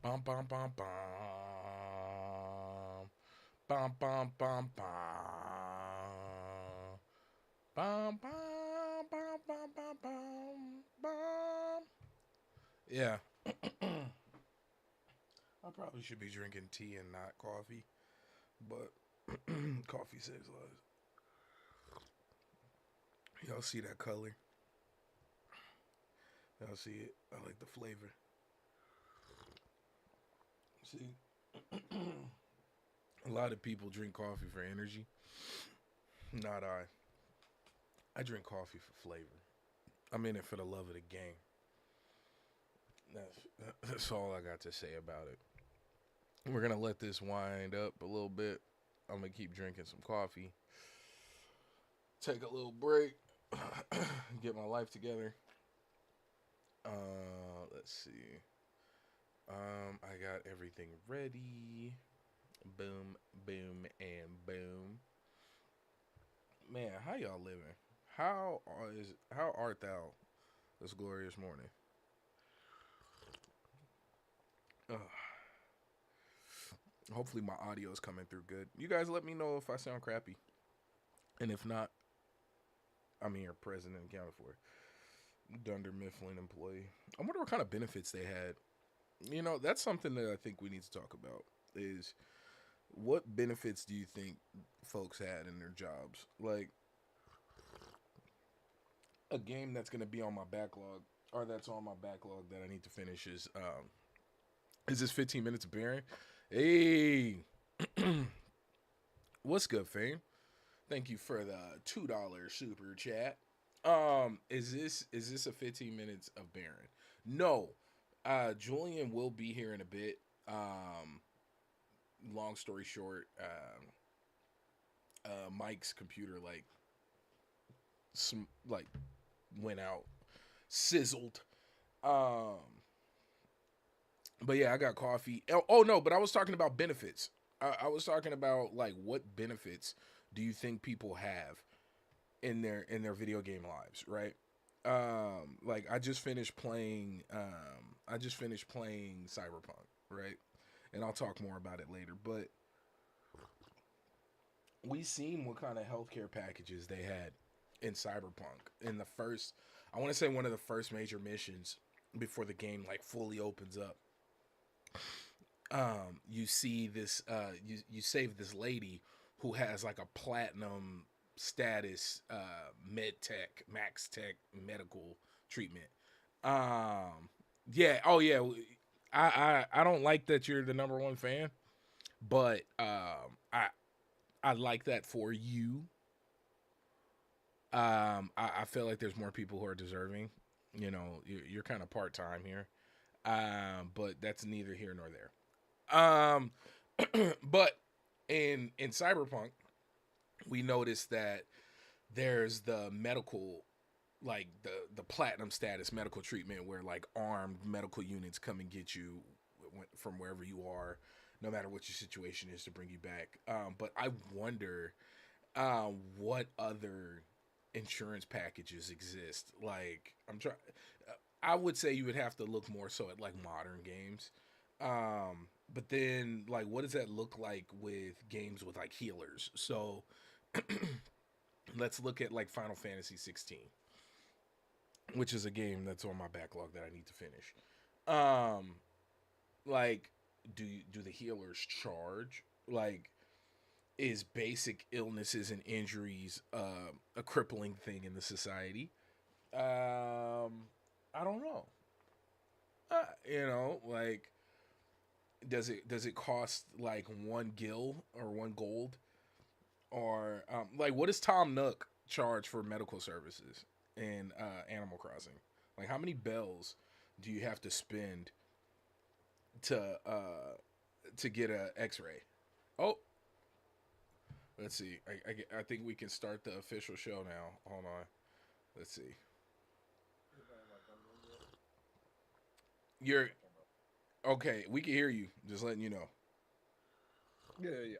Bum bum bum bum. Bum bum bum bum. Bum bum bum bum bum bum bum. Yeah. I probably should be drinking tea and not coffee, but coffee saves lives. Y'all see that color? Y'all see it? I like the flavor. See, a lot of people drink coffee for energy. Not I. I drink coffee for flavor. I'm in it for the love of the game. That's all I got to say about it. We're gonna let this wind up a little bit. I'm gonna keep drinking some coffee. Take a little break. Get my life together. Let's see. I got everything ready. Boom, boom, and boom. Man, how y'all living? How art thou this glorious morning? Ugh. Hopefully my audio is coming through good. You guys let me know if I sound crappy. And if not, I'm here present and accounted for. Dunder Mifflin employee. I wonder what kind of benefits they had. You know, that's something that I think we need to talk about is what benefits do you think folks had in their jobs? Like a game that's going to be on my backlog or that's on my backlog that I need to finish is this 15 minutes of Baron? Hey, what's good, fame? Thank you for the $2 super chat. Is this a 15 minutes of Baron? No. Julian will be here in a bit. Long story short, Mike's computer like went out, sizzled. Um, but yeah, I got coffee. Oh no, but I was talking about benefits. I was talking about like what benefits do you think people have in their video game lives, right? Like I just finished playing Cyberpunk, right? And I'll talk more about it later, but we seen what kind of healthcare packages they had in Cyberpunk. In the first, I want to say one of the first major missions before the game like fully opens up. You see this you save this lady who has like a platinum status med tech max tech medical treatment. um yeah, oh yeah, I don't like that you're the number one fan, but I like that for you. I feel like there's more people who are deserving. You know, you're kind of part-time here. But that's neither here nor there. But in Cyberpunk, we noticed that there's the medical, like the platinum status medical treatment where like armed medical units come and get you from wherever you are, no matter what your situation is, to bring you back. But I wonder what other insurance packages exist. Like I'm trying. I would say you would have to look more so at like modern games. But then like what does that look like with games with like healers? So let's look at like Final Fantasy 16, which is a game that's on my backlog that I need to finish. Um like do the healers charge? Like is basic illnesses and injuries a crippling thing in the society? I don't know. Like does it cost like one gil or one gold, or like what does Tom Nook charge for medical services in Animal Crossing? Like how many bells do you have to spend to get a X-ray? Oh, let's see. I think we can start the official show now. Hold on. Let's see. You're okay. We can hear you. Just letting you know. Yeah, yeah.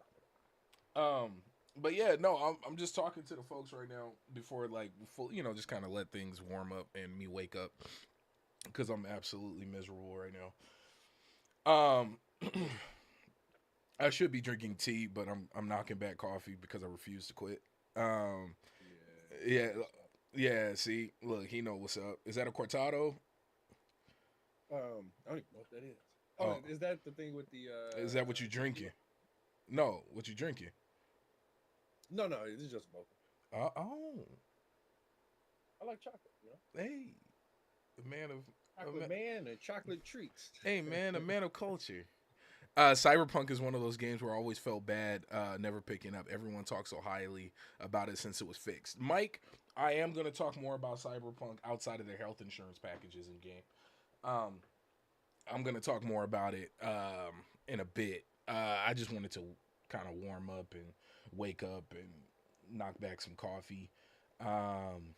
Um, but yeah, no, I'm just talking to the folks right now before like full, just kind of let things warm up and me wake up because I'm absolutely miserable right now. Um, I should be drinking tea, but I'm knocking back coffee because I refuse to quit. Um, yeah, yeah. See, look, he know what's up. Is that a cortado? I don't even know what that is. Oh, Oh, is that the thing with is that what you tequila? drinking? No, what you drinking? No, no, it's just mocha. Oh, I like chocolate, you know. hey, a man of, a Chocolate man, man and chocolate treats. hey man, a man of culture. Cyberpunk is one of those games where I always felt bad never picking up. Everyone talks so highly about it since it was fixed. Mike, I am going to talk more about Cyberpunk outside of their health insurance packages in game. Um, I'm going to talk more about it in a bit. I just wanted to kind of warm up and wake up and knock back some coffee um,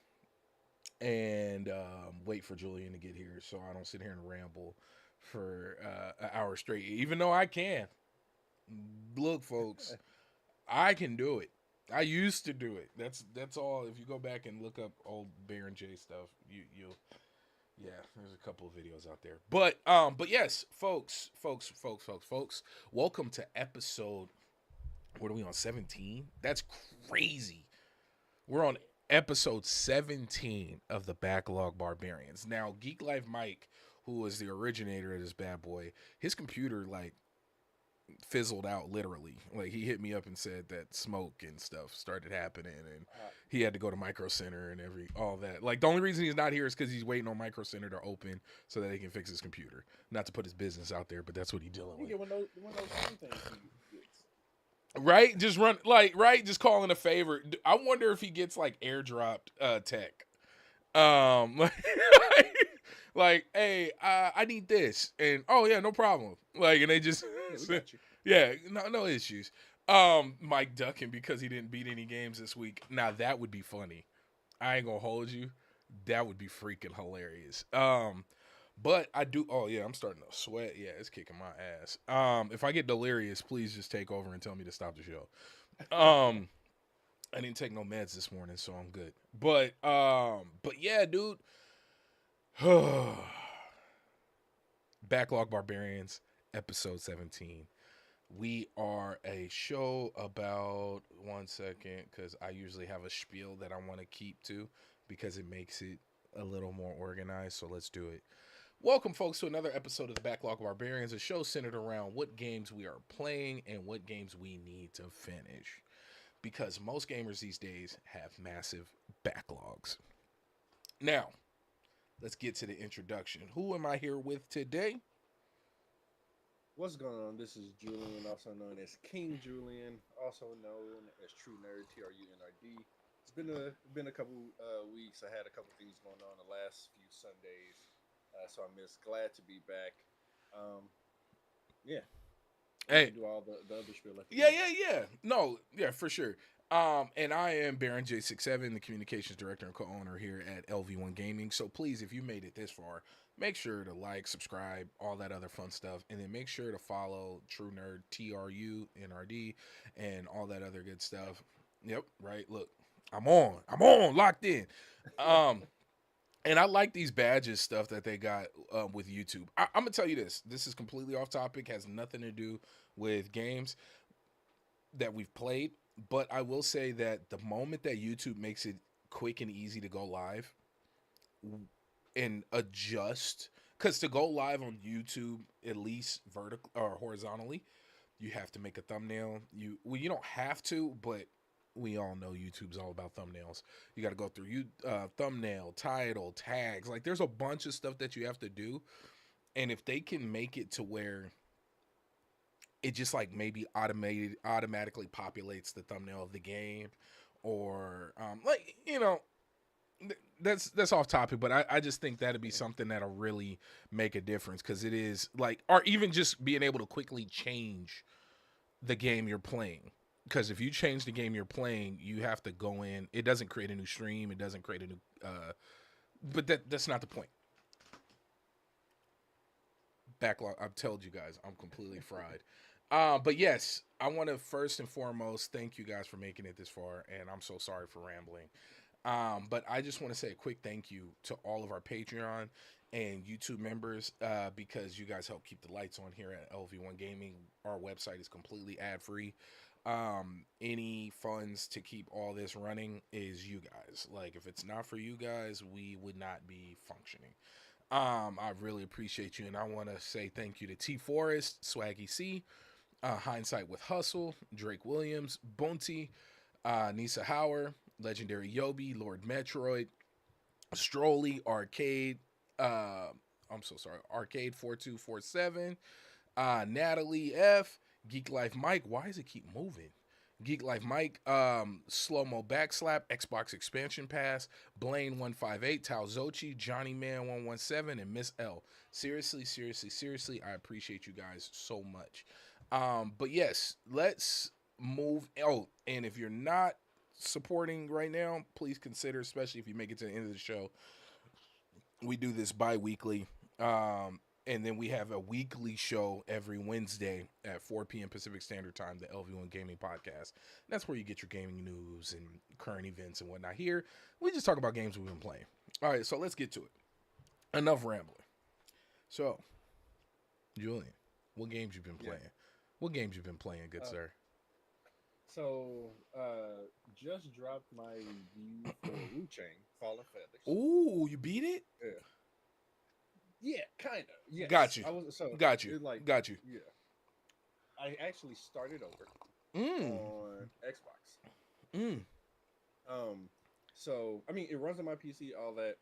and wait for Julian to get here so I don't sit here and ramble for an hour straight, even though I can. Look, folks, I can do it. I used to do it. That's all. If you go back and look up old Baron J stuff, you'll yeah. There's a couple of videos out there. But yes, folks. Welcome to episode. What are we on? 17. That's crazy. We're on episode 17 of the Backlog Barbarians. Now, Geek Life Mike, who was the originator of this bad boy, his computer like fizzled out literally. Like he hit me up and said that smoke and stuff started happening and he had to go to Micro Center and all that. Like the only reason he's not here is because he's waiting on Micro Center to open so that he can fix his computer. Not to put his business out there, but that's what he's dealing You with. get one of those free things he gets. Right? Just run like right, just calling a favor. I wonder if he gets like airdropped tech. Like, like hey, I need this. And oh yeah, no problem. Like and they just Yeah, we got you. yeah, no issues. Mike ducking because he didn't beat any games this week. Now that would be funny. I ain't gonna hold you. That would be freaking hilarious. But I do. Oh yeah, I'm starting to sweat. Yeah, it's kicking my ass. If I get delirious, please just take over and tell me to stop the show. I didn't take no meds this morning, so I'm good. But yeah, dude. Backlog Barbarians, episode 17. We are a show about 1 second because I usually have a spiel that I want to keep to because it makes it a little more organized. So let's do it. Welcome, folks, to another episode of the Backlog Barbarians, a show centered around what games we are playing and what games we need to finish. Because most gamers these days have massive backlogs. Now, let's get to the introduction. Who am I here with today? What's going on? This is Julian, also known as King Julian, also known as True Nerd, TRUNRD. It's been a couple weeks. I had a couple things going on the last few Sundays, so I'm just glad to be back. Yeah, Hey, do all the other spiel. yeah. No, yeah, for sure. And I am Baron J67, the communications director and co-owner here at LV1 Gaming. So please, if you made it this far, make sure to like, subscribe, all that other fun stuff, and then make sure to follow True Nerd TRUNRD and all that other good stuff. Yep, right. Look, I'm on, locked in. Um, and I like these badges stuff that they got with YouTube. I'm gonna tell you this. This is completely off topic, has nothing to do with games that we've played. But I will say that the moment that YouTube makes it quick and easy to go live and adjust, because to go live on YouTube, at least vertical or horizontally, you have to make a thumbnail. You don't have to, but we all know YouTube's all about thumbnails. You got to go through thumbnail, title, tags. Like there's a bunch of stuff that you have to do, and if they can make it to where it just like maybe automatically populates the thumbnail of the game or like that's off topic, but I just think that'd be something that'll really make a difference because it is like or even just being able to quickly change the game you're playing, because if you change the game you're playing you have to go in, it doesn't create a new stream, it doesn't create a new but that's not the point. Backlog, I've told you guys I'm completely fried. But yes, I want to first and foremost thank you guys for making it this far, and I'm so sorry for rambling. But I just want to say a quick thank you to all of our Patreon and YouTube members, because you guys help keep the lights on here at LV1 Gaming. Our website is completely ad free. Any funds to keep all this running is you guys. Like, if it's not for you guys, we would not be functioning. I really appreciate you, and I want to say thank you to T Forest, Swaggy C, Hindsight with Hustle, Drake Williams, Bounty, Nisa Hauer, Legendary Yobi, Lord Metroid, Strolly, Arcade, I'm so sorry, Arcade 4247, Natalie F, Geek Life Mike. Why does it keep moving? Geek Life Mike, Slow Mo Backslap, Xbox Expansion Pass, Blaine 158, Talzochi, Johnny Man 117, and Miss L. Seriously, seriously, seriously, I appreciate you guys so much. But yes, let's move. Oh, and if you're not supporting right now, please consider, especially if you make it to the end of the show. We do this bi-weekly. And then we have a weekly show every Wednesday at 4 p.m. Pacific Standard Time, the LV1 Gaming Podcast. That's where you get your gaming news and current events and whatnot. Here, we just talk about games we've been playing. All right, so let's get to it. Enough rambling. So, Julian, what games you been playing? Yeah. What games you been playing, good sir? So, just dropped my review for Wu Chang, Fallen Feathers. Ooh, you beat it? Yeah. Yeah, kind of. Yes. Got you. Got you. Got you. Yeah. I actually started over on Xbox. So I mean, it runs on my PC, all that,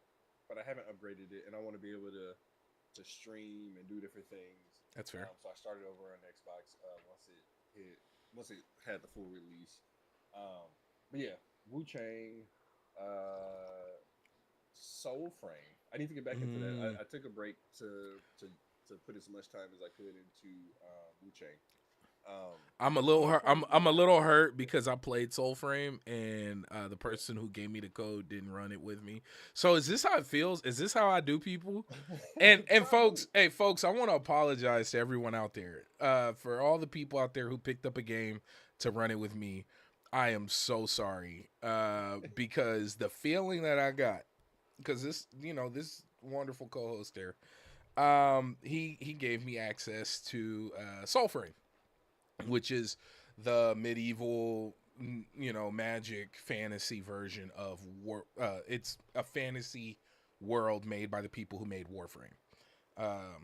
but I haven't upgraded it, and I want to be able to stream and do different things. That's fair. So I started over on Xbox once it had the full release. But yeah, Wu Chang, Soul Frame. I need to get back into that. I took a break to put as much time as I could into Wu Chang. I'm a little hurt. I'm a little hurt because I played Soulframe and the person who gave me the code didn't run it with me. So is this how it feels? Is this how I do people? And folks, I want to apologize to everyone out there for all the people out there who picked up a game to run it with me. I am so sorry because the feeling that I got, because this wonderful co-host there, he gave me access to Soulframe, which is the medieval, magic fantasy version of war. It's a fantasy world made by the people who made Warframe.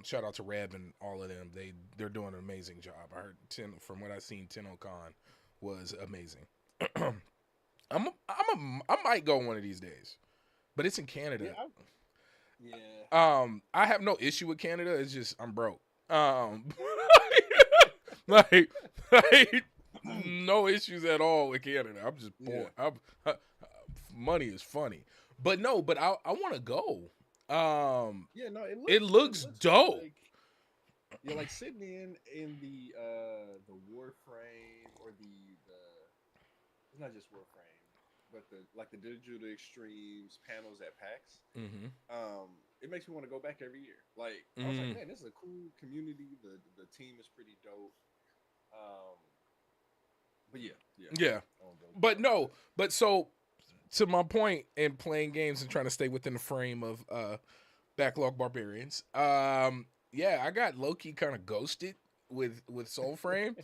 Shout out to Reb and all of them. They're doing an amazing job. I heard from what I've seen, Tenno Khan was amazing. I might go one of these days, but it's in Canada. Yeah. I have no issue with Canada. It's just I'm broke. like no issues at all with Canada. I'm just poor. Yeah. Money is funny, but I want to go. It looks dope. Like sitting in the Warframe or the it's not just Warframe, but the digital extremes panels at PAX. Mm-hmm. It makes me want to go back every year. Like I was like, man, this is a cool community. The team is pretty dope. But yeah. But so to my point in playing games and trying to stay within the frame of Backlog Barbarians, I got low-key kind of ghosted with Soulframe.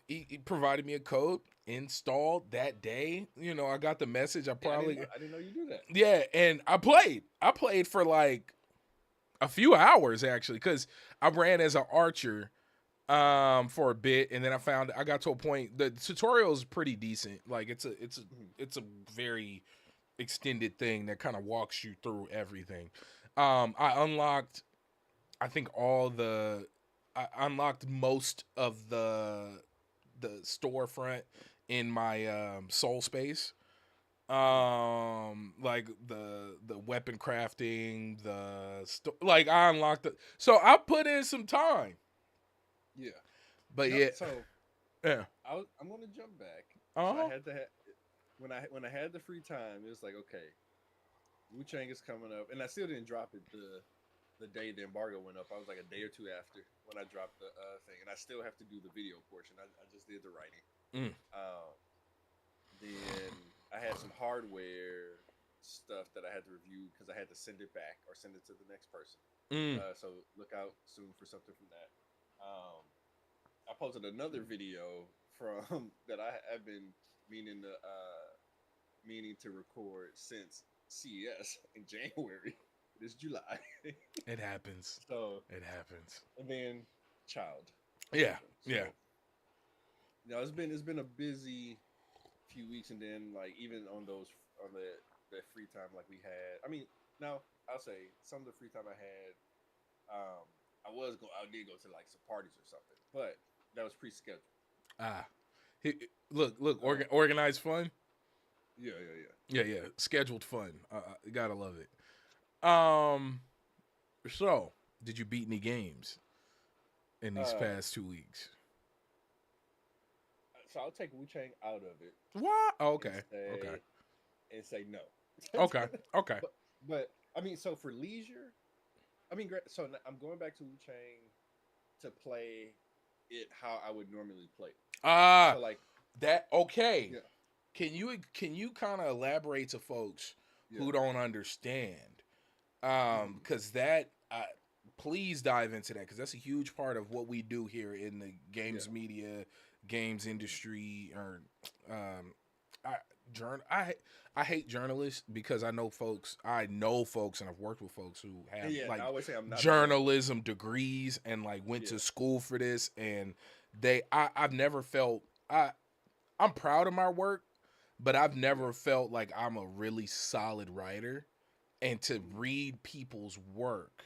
He provided me a code, installed that day. I got the message. I didn't know you do that. Yeah, and I played for like a few hours actually, because I ran as an archer for a bit, and then I got to a point. The tutorial is pretty decent. Like it's a very extended thing that kind of walks you through everything. I unlocked most of the storefront in my soul space. Like the weapon crafting, I unlocked it. So I put in some time. Yeah. But I'm gonna jump back. Uh-huh. So I had to when I had the free time, it was like, okay, Wu Chang is coming up, and I still didn't drop it the day the embargo went up. I was like a day or two after when I dropped the thing, and I still have to do the video portion. I just did the writing. Then I had some hardware stuff that I had to review because I had to send it back or send it to the next person. Mm. So look out soon for something from that. I posted another video from that have been meaning to meaning to record since CES in January. It is July. It happens. So It happens. and then child Yeah. children. Yeah. So it's been a busy few weeks, and then like even on those on the free time like we had. I mean, now I'll say some of the free time I had, I did go to like some parties or something, but that was pre-scheduled. Ah. Look. Um, Organized fun. yeah, yeah, Yeah. Scheduled fun. You gotta love it. Um. So, did you beat any games in yeah. these past 2 weeks? So I'll take Wu Chang out of it What? Oh, and okay. Okay. say no. Okay. Okay. but I mean, so for leisure, I mean, so I'm going back to Wu Chang to play it how I would normally play it. Ah, So like, that okay. yeah, Can you kind of elaborate to folks yeah, who don't understand? mhm, Because that please dive into that because that's a huge part of what we do here in the games yeah, media, games mhm. industry, or um, I I hate journalists because I know folks and I've worked with folks who have Yeah. I like always say I'm not a journalist. journalism degrees and like went Yeah, to school for this and I've never felt I'm proud of my work, but I've yeah, never felt like I'm a really solid writer and to mhm, read people's work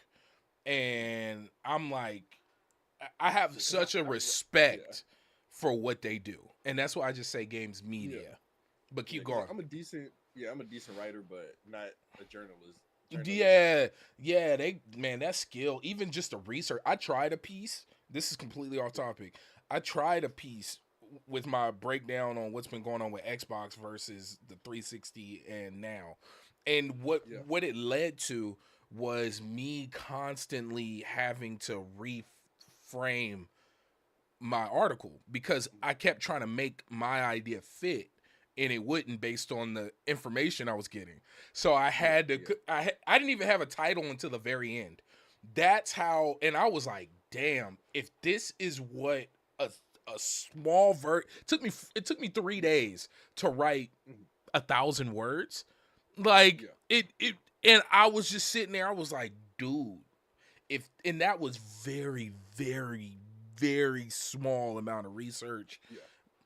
and I'm like I have yeah. Because such a yeah, respect for what they do. And that's why I just say games yeah, media. But yeah. keep Because going. I'm a decent writer, but not a journalist. Journalist. Yeah, yeah, that skill, even just the research. I tried a piece. This is completely off Yeah, topic. I tried a piece with my breakdown on what's been going on with Xbox versus the 360 and now. And yeah, what it led to was me constantly having to reframe my article because I kept trying to make my idea fit and it wouldn't based on the information I was getting. So I yeah, had to yeah, I didn't even have a title until the very end. That's how and I was like, "Damn, if this is what a a small it took me 3 days to write mhm, 1,000 words." Like yeah, it and I was just sitting there I was like, "Dude, if and that was very small amount of research yeah,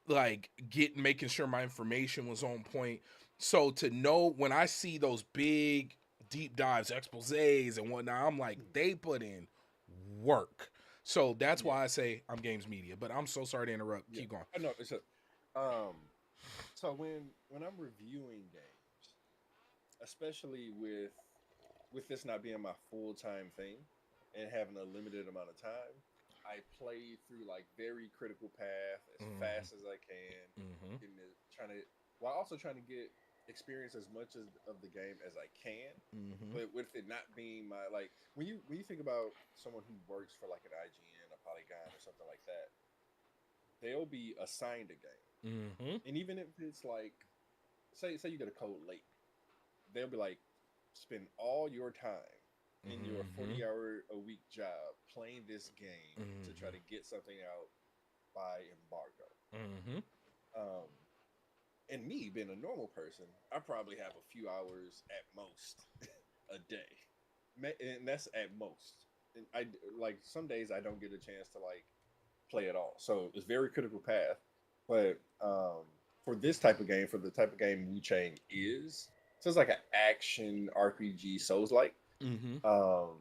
like making sure my information was on point so to know when I see those big deep dives exposés and whatnot I'm like mhm, they put in work so that's yeah, why I say I'm games media but I'm so sorry to interrupt yeah. keep going. I know. Um. So when I'm reviewing games, especially with this not being my full time thing and having a limited amount of time, I play through like very critical path as Mm-hmm. fast as I can, Mm-hmm. getting it, trying to while also trying to get experience as much as of the game as I can. Mm-hmm. But with it not being my like when you think about someone who works for like an IGN, a Polygon, or something like that, they'll be assigned a game, Mm-hmm. and even if it's like say you get a code late, they'll be like, spend all your time in your Mm-hmm. 40-hour a week job playing this game to try Mm-hmm. to get something out by embargo. Mm-hmm. Um, and me being a normal person, I probably have a few hours at most a day, and that's at most. And I like some days I don't get a chance to like play at all, so it's very critical path. But for this type of game, for the type of game Wu Chang is, so it's like an action RPG Souls like. Mm-hmm. Um,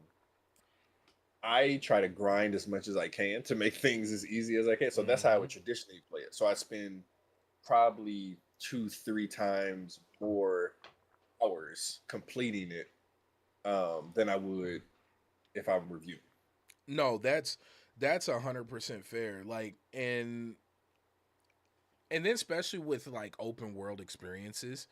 I try to grind as much as I can to make things as easy as I can. So that's how I Mm-hmm. would traditionally play it. So I spend probably 2, 3 times more hours completing it than I would if I'm reviewing. No, that's 100% fair. Like, and then especially with like open world experiences.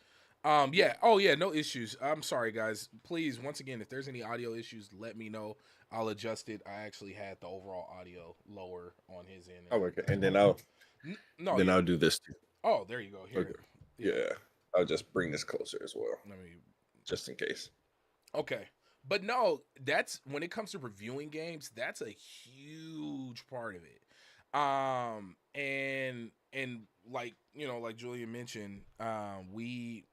Yeah. Yeah. Oh yeah. No issues. I'm sorry, guys. Please, once again, if there's any audio issues, let me know. I'll adjust it. I actually had the overall audio lower on his end, and Oh, okay. that's why. No, Then yeah. I'll do this too. Oh, there you go. Okay. Here. Yeah. Yeah. I'll just bring this closer as well. Let me. just in case. Okay. But no, that's when it comes to reviewing games, that's a huge part of it. And like, like Julian mentioned, we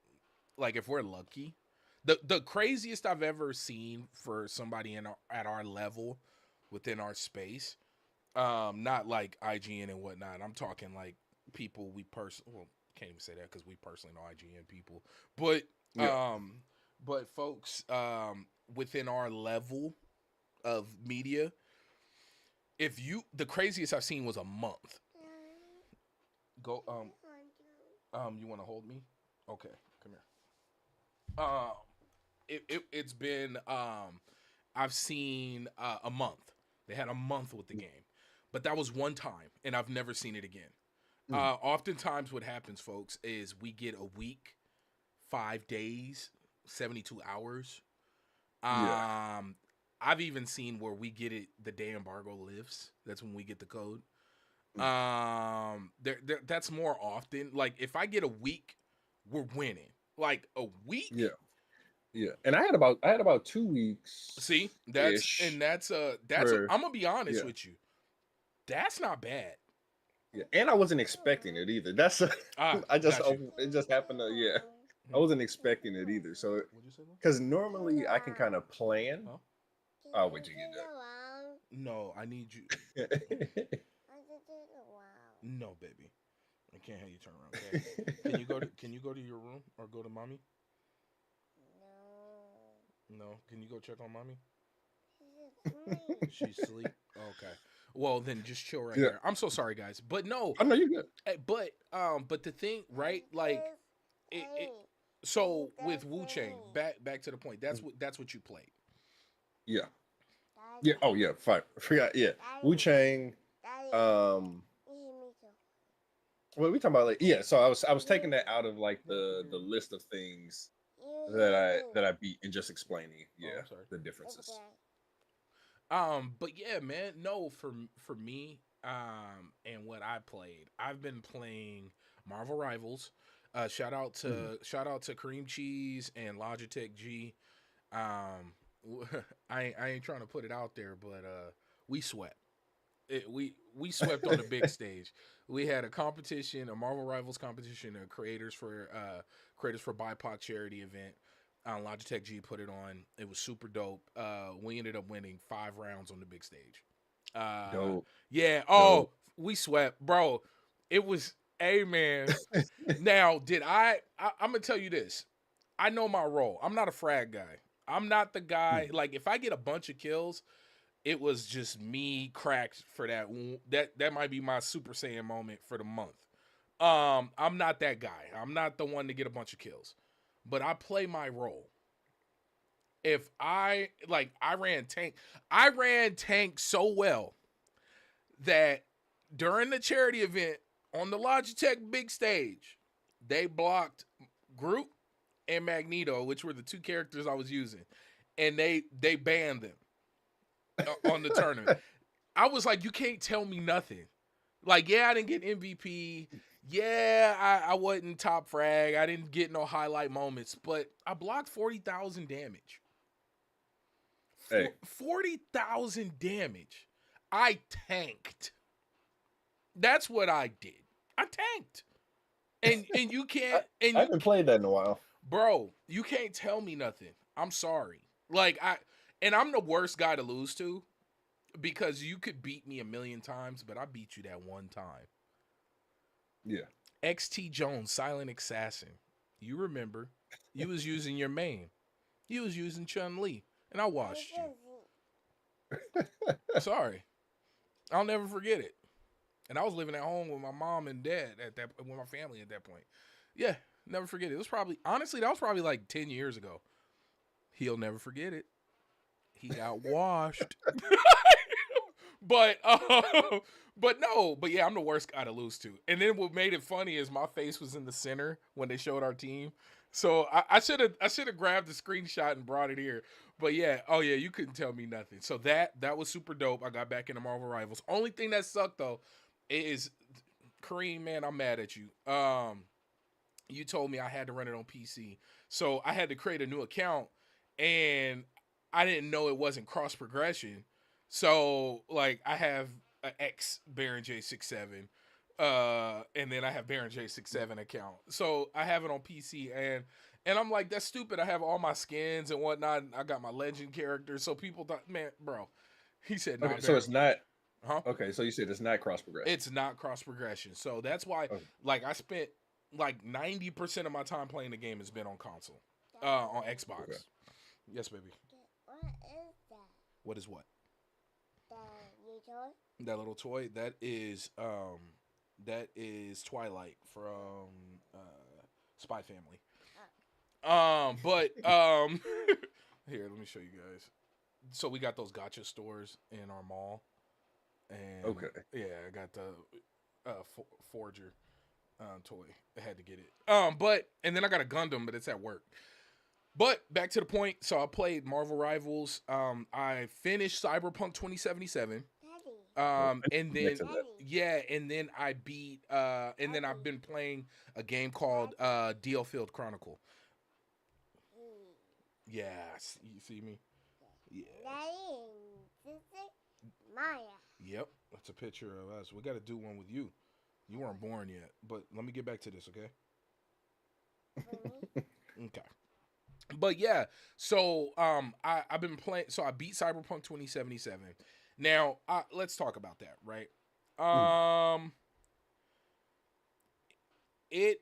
like if we're lucky, the craziest I've ever seen for somebody at our level within our space, not like IGN and whatnot. I'm talking like people we can't even say that because we personally know IGN people, but Yeah. but folks within our level of media, the craziest I've seen was a month. Go you want to hold me? Okay, come here. It's been I've seen a month. They had a month with the game, but that was one time, and I've never seen it again. Oftentimes, what happens, folks, is we get a week, 5 days, 72 hours. Yeah. I've even seen where we get it the day embargo lifts. That's when we get the code. That's more often. Like if I get a week, we're winning. Like a week. Yeah. Yeah. And I had about 2 weeks See, ish. that's Where I'm gonna be honest yeah. with you. That's not bad. Yeah. And I wasn't expecting it either. That's Got you. it just happened to yeah. I wasn't expecting it either. So What'd you say, Mom? because normally I can kind of plan. Huh? Oh, wait till you get No, I need you. that. No, baby. I can't have you turn around. Okay? Can you go to your room or go to mommy? No. Can you go check on mommy? She's asleep. Okay. Well, then just chill right Yeah. there. I'm so sorry, guys, but no. I know you're good. But the thing, right? Like, so with Wu Chang, back to the point. That's what you played. Yeah. Yeah. Oh yeah. Fine. I forgot. Yeah. Wu Chang. What we talking about? Like, yeah. So I was taking that out of like the list of things that I beat and just explaining. Yeah. I'm sorry. The differences. But yeah, man. No, for me, and what I played, I've been playing Marvel Rivals. Shout out to Cream Cheese and Logitech G. I ain't trying to put it out there, but we swept. We swept on the big stage. We had a competition, a Marvel Rivals competition, a creators for BIPOC charity event. Logitech G put it on. It was super dope. We ended up winning 5 rounds on the big stage. Dope. Yeah. Oh, dope. We swept, bro. It was man. Now, I'm gonna tell you this. I know my role. I'm not a frag guy. I'm not the guy. Like if I get a bunch of kills, it was just me cracked for that. That might be my Super Saiyan moment for the month. I'm not that guy. I'm not the one to get a bunch of kills, but I play my role. If I ran tank so well that during the charity event on the Logitech big stage, they blocked Groot and Magneto, which were the 2 characters I was using, and they banned them on the tournament. I was like, you can't tell me nothing. Like, yeah, I didn't get MVP. Yeah, I wasn't top frag. I didn't get no highlight moments, but I blocked 40,000 damage. Hey. 40,000 damage. I tanked. That's what I did. I tanked. And you can't. I haven't played that in a while, bro. You can't tell me nothing. I'm sorry. Like I'm the worst guy to lose to, because you could beat me a million times, but I beat you that one time. Yeah. XT Jones, Silent Assassin. You remember? You was using your main. You was using Chun-Li, and I watched you. Sorry. I'll never forget it. And I was living at home with my mom and dad with my family at that point. Yeah, never forget it. It was probably, honestly, that was probably like 10 years ago. He'll never forget it. He got washed. But yeah, I'm the worst guy to lose to. And then what made it funny is my face was in the center when they showed our team. So I should have grabbed the screenshot and brought it here. But yeah, oh yeah, you couldn't tell me nothing. So that was super dope. I got back into Marvel Rivals. Only thing that sucked though is Kareem, man, I'm mad at you. you told me I had to run it on PC. So I had to create a new account, and I didn't know it wasn't cross progression. So like I have an X Baron J67, and then I have Baron J67 account. So I have it on PC, and I'm like, that's stupid. I have all my skins and whatnot. I got my legend characters. So people thought, man, bro. He said, nah, Okay, so Baron. it's not. Huh? Okay, so you said it's not cross progression. It's not cross progression. So that's why, Okay. like, I spent like 90% of my time playing the game has been on console, on Xbox. Okay. Yes, baby. What is that? What is what? The new toy? That little toy? That is Twilight from Spy Family. But here, let me show you guys. So we got those gotcha stores in our mall. And Okay. yeah, I got the Forger toy. I had to get it. But and then I got a Gundam, but it's at work. But back to the point. So I played Marvel Rivals. I finished Cyberpunk 2077. Daddy. And then Next to that. Daddy. yeah, and then I beat. And then I've been playing a game called Diofield Chronicle. Yeah, you see me? Yeah. Daddy and sister Maya. Yep, that's a picture of us. We got to do one with you. You weren't born yet, but let me get back to this, okay? For me. Okay. But yeah, so I've been playing. So I beat Cyberpunk 2077. Now let's talk about that, right? It.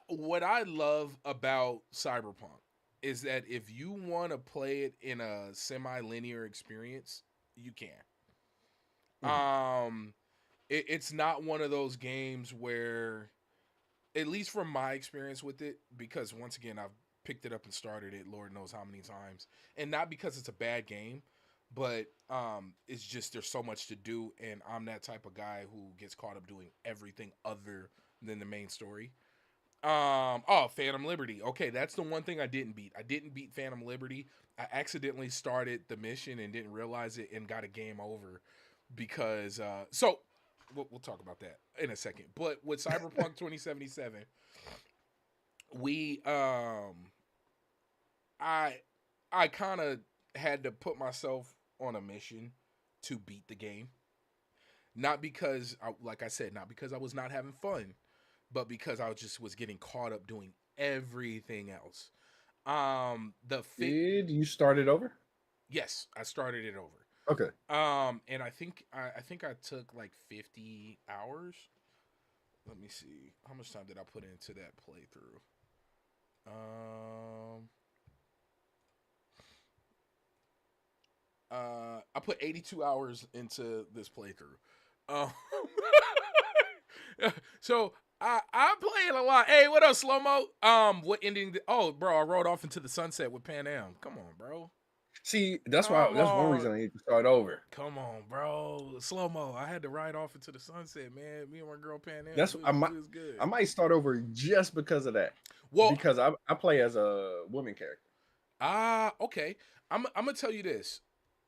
What I love about Cyberpunk is that if you want to play it in a semi-linear experience, you can. It's not one of those games where, at least from my experience with it, because once again I've picked it up and started it, Lord knows how many times, and not because it's a bad game, but it's just there's so much to do, and I'm that type of guy who gets caught up doing everything other than the main story. Phantom Liberty. Okay, that's the one thing I didn't beat. I didn't beat Phantom Liberty. I accidentally started the mission and didn't realize it and got a game over because so we'll talk about that in a second. But with Cyberpunk 2077, we I kind of had to put myself on a mission to beat the game. Not because like I said, not because I was not having fun, but because I was getting caught up doing everything else. Did you start it over? Yes, I started it over. Okay. And I think I took like 50 hours. Let me see. How much time did I put into that playthrough? I put 82 hours into this playthrough. Um, so I'm playing a lot. Hey, what up, Slow Mo? What ending? Oh, bro, I rode off into the sunset with Pan Am. Come on, bro. See, that's why. That's one reason I need to start over. Come on, bro. Slow Mo. I had to ride off into the sunset, man. Me and my girl Pan Am. That's it was good. I might start over just because of that. Well, because I play as a woman character. Okay. I'm gonna tell you this.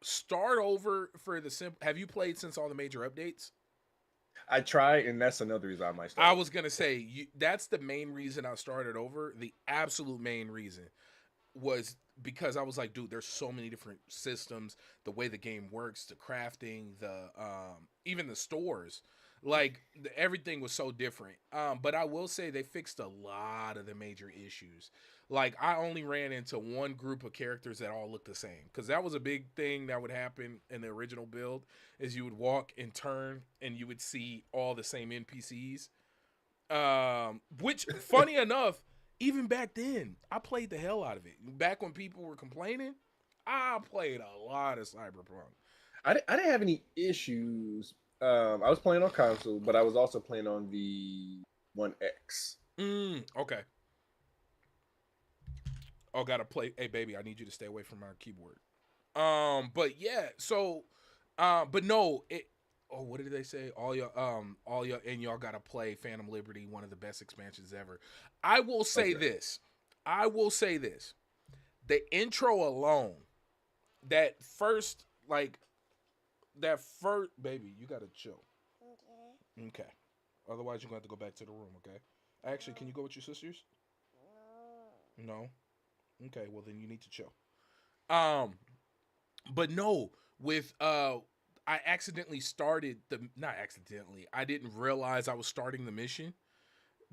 Start over for the simple. Have you played since all the major updates? I try, and that's another reason I might start. I was gonna say that's the main reason I started over. The absolute main reason was because I was like, dude, there's so many different systems, the way the game works, the crafting, the even the stores, like everything was so different. But I will say they fixed a lot of the major issues. Like I only ran into one group of characters that all looked the same, because that was a big thing that would happen in the original build, is you would walk and turn and you would see all the same NPCs. Which funny enough, even back then, I played the hell out of it. Back when people were complaining, I played a lot of Cyberpunk. I didn't have any issues. I was playing on console, but I was also playing on the One X. Okay. Oh, gotta play. Hey, baby, I need you to stay away from my keyboard. But yeah, so, but no, it. Oh, what did they say? All y'all, and y'all gotta play Phantom Liberty, one of the best expansions ever. I will say this. I will say this. The intro alone, that first, baby, you gotta chill. Okay. Okay. Otherwise, you're gonna have to go back to the room. Okay. Actually, can you go with your sisters? No. Okay. Well, then you need to chill. Um, but no, with I accidentally started the not accidentally. I didn't realize I was starting the mission,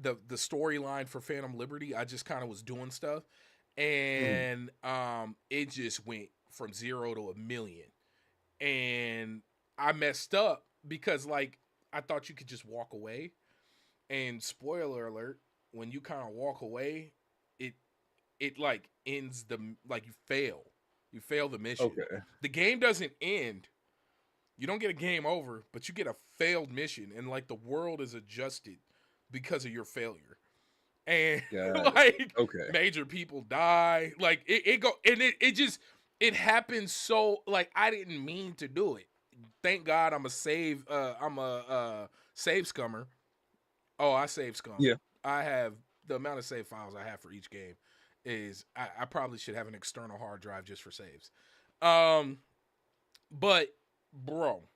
the storyline for Phantom Liberty. I just kind of was doing stuff, and it just went from 0 to 1,000,000, and I messed up because like I thought you could just walk away, and spoiler alert, when you kind of walk away, it it like ends the like you fail the mission. Okay. The game doesn't end. You don't get a game over, but you get a failed mission, and like the world is adjusted because of your failure. And like Okay. major people die. Like it happens so like I didn't mean to do it. Thank God I'm a save scummer. Oh, I save scum. Yeah. I have the amount of save files I have for each game is I probably should have an external hard drive just for saves. But bro,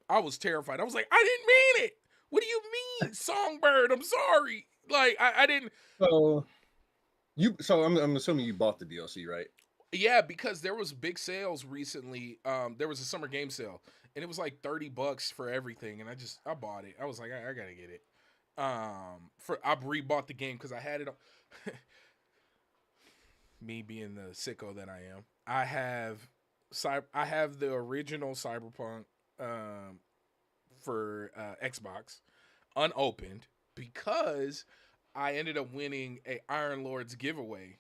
I was terrified. I was like, I didn't mean it. What do you mean, Songbird? I'm sorry. Like I didn't. So I'm assuming you bought the DLC, right? Yeah, because there was big sales recently. There was a summer game sale, and it was like $30 for everything, and I bought it. I was like, I gotta get it. I rebought the game because I had it. Me being the sicko that I am, I have the original Cyberpunk for Xbox unopened because I ended up winning a Iron Lords giveaway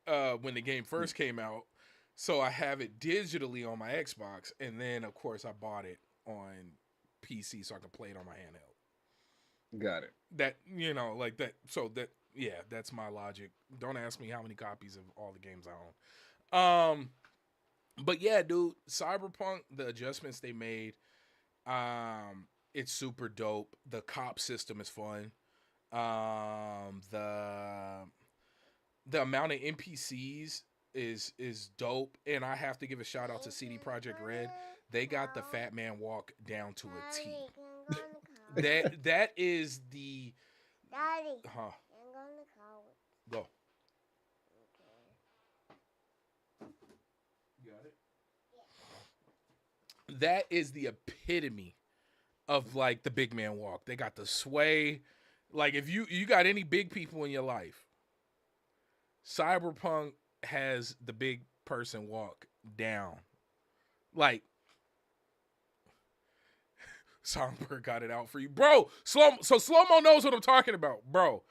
when the game first came out. So I have it digitally on my Xbox, and then of course I bought it on PC so I can play it on my handheld. Got it. That like that. So that that's my logic. Don't ask me how many copies of all the games I own. But yeah, dude, Cyberpunk, the adjustments they made, it's super dope. The cop system is fun. The amount of NPCs is dope, and I have to give a shout out to CD Projekt Red. They got the Fat Man walk down to a T. That is the Daddy. huh. I'm going to call it. Go. Got it. Yeah. That is the epitome of like the big man walk. They got the sway. Like if you got any big people in your life, Cyberpunk has the big person walk down. Like Songbird got it out for you. Bro, Slow-Mo knows what I'm talking about. Bro,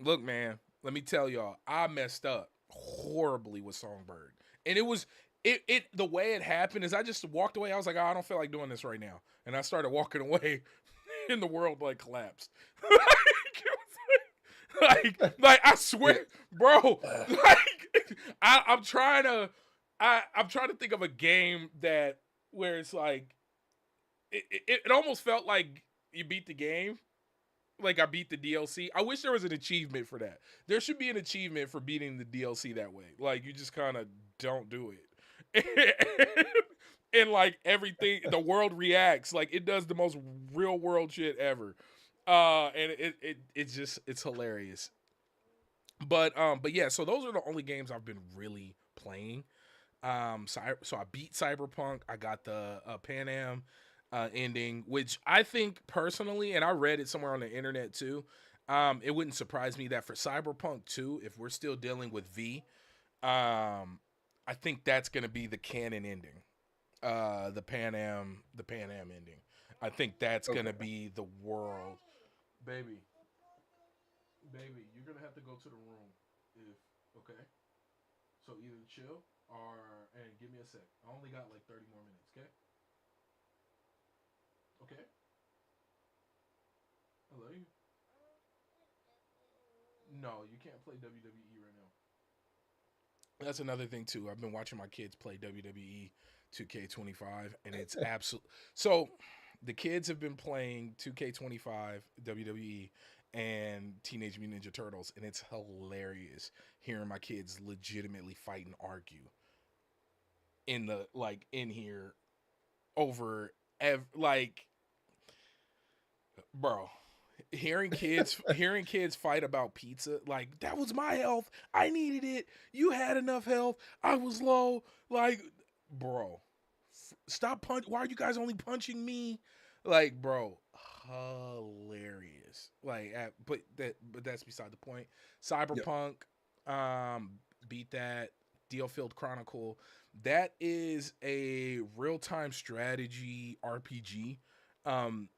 look, man, let me tell y'all, I messed up horribly with Songbird. And it was the way it happened is I just walked away. I was like, oh, I don't feel like doing this right now. And I started walking away and the world like collapsed. like I swear, bro, like I'm trying to think of a game where it's like it almost felt like you beat the game. Like I beat the DLC. I wish there was an achievement for that. There should be an achievement for beating the DLC that way. Like you just kind of don't do it. And like everything, the world reacts. Like it does the most real world shit ever. And it's hilarious. But yeah, so those are the only games I've been really playing. So I beat Cyberpunk. I got the Pan Am ending, which I think personally, and I read it somewhere on the internet too. It wouldn't surprise me that for Cyberpunk 2, if we're still dealing with V, I think that's gonna be the canon ending. The Pan Am ending. I think that's gonna be the world. Baby, you're gonna have to go to the room okay. So either chill and give me a sec. I only got like 30 more minutes, okay? Okay. I love you. No, you can't play WWE right now. That's another thing too. I've been watching my kids play WWE 2K25, and it's absolute. So the kids have been playing 2K25 WWE and Teenage Mutant Ninja Turtles, and it's hilarious hearing my kids legitimately fight and argue in here over like, bro, hearing kids fight about pizza, like that was my health. I needed it. You had enough health. I was low. Like, bro, stop punch. Why are you guys only punching me? Like, bro, hilarious. Like, but that's beside the point. Yep. Cyberpunk, um, beat that. Diofield Chronicle. That is a real time strategy RPG. Um,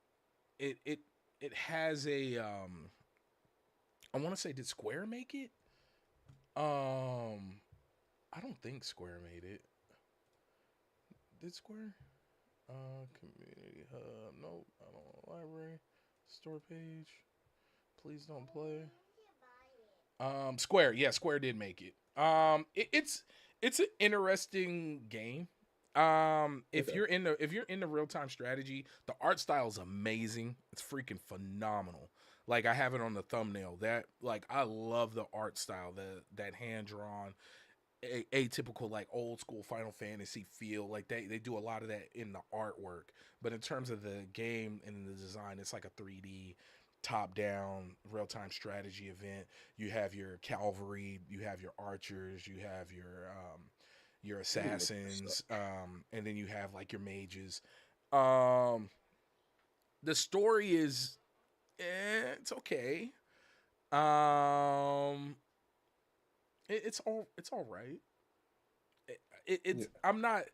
it it has a I want to say, did Square make it? I don't think Square made it. Did Square? Community hub. Nope. I don't. Library. Store page. Please don't play. Square. Yeah, Square did make it. It's an interesting game. If Okay. you're into real time strategy, the art style is amazing. It's freaking phenomenal. Like I have it on the thumbnail. That like I love the art style. That hand drawn, atypical like old school Final Fantasy feel. Like they do a lot of that in the artwork. But in terms of the game and the design, it's like a 3D top down real time strategy event. You have your cavalry, you have your archers, you have your Ooh, look at this stuff. assassins, and then you have like your mages. Um, the story is it's okay. Um, it's all right. Yeah. It's I'm not.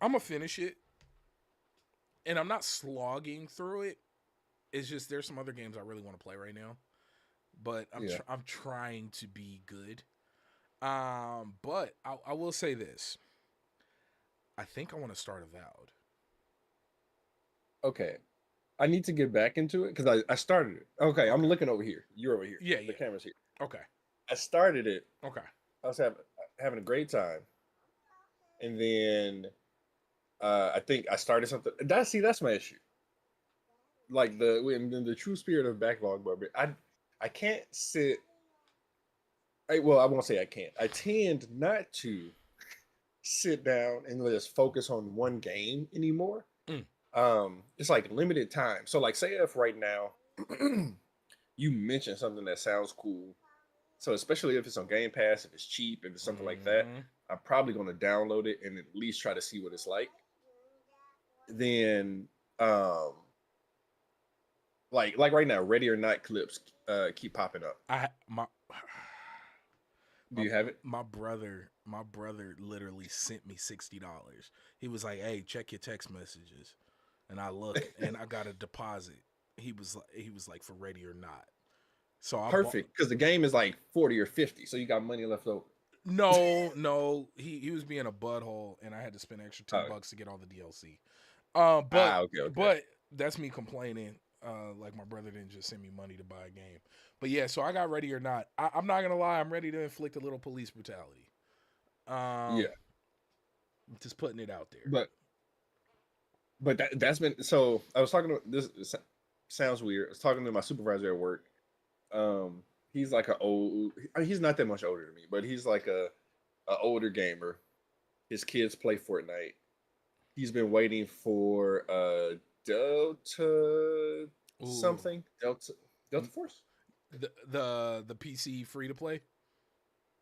I'm gonna finish it, and I'm not slogging through it. It's just there's some other games I really want to play right now, but Yeah. I'm trying to be good. But I will say this. I think I want to start Avowed. Okay. I need to get back into it because I started it. Okay, I'm Okay. looking over here. You're over here. Yeah, The yeah. camera's here. Okay. I started it. Okay. I was having a great time, and then I think I started something. That's my issue. Like in the true spirit of Backlog Barbarians, I can't sit. Well, I won't say I can't. I tend not to sit down and just focus on one game anymore. Mm. It's like limited time. So like say if right now you mention something that sounds cool. So especially if it's on Game Pass, if it's cheap, if it's something like that, Mm-hmm. I'm probably gonna download it and at least try to see what it's like. Then um like right now, Ready or Not clips keep popping up. I my Do my you have it? my brother literally sent me $60. He was like, "Hey, check your text messages," and I look and I got a deposit. He was like for Ready or Not. So I bought. Perfect, because the game is like 40 or 50, so you got money left over. No, he was being a butthole, and I had to spend extra Oh, $10 to get all the DLC. okay, okay. But that's me complaining. Like my brother didn't just send me money to buy a game. But yeah, so I got Ready or Not. I'm not gonna lie, I'm ready to inflict a little police brutality. Um, Yeah, just putting it out there. but that's been so. I was talking to sounds weird. I was talking to my supervisor at work. He's like he's not that much older than me, but he's like a older gamer. His kids play Fortnite. He's been waiting for Delta Ooh, something. Delta Force? the PC free to play.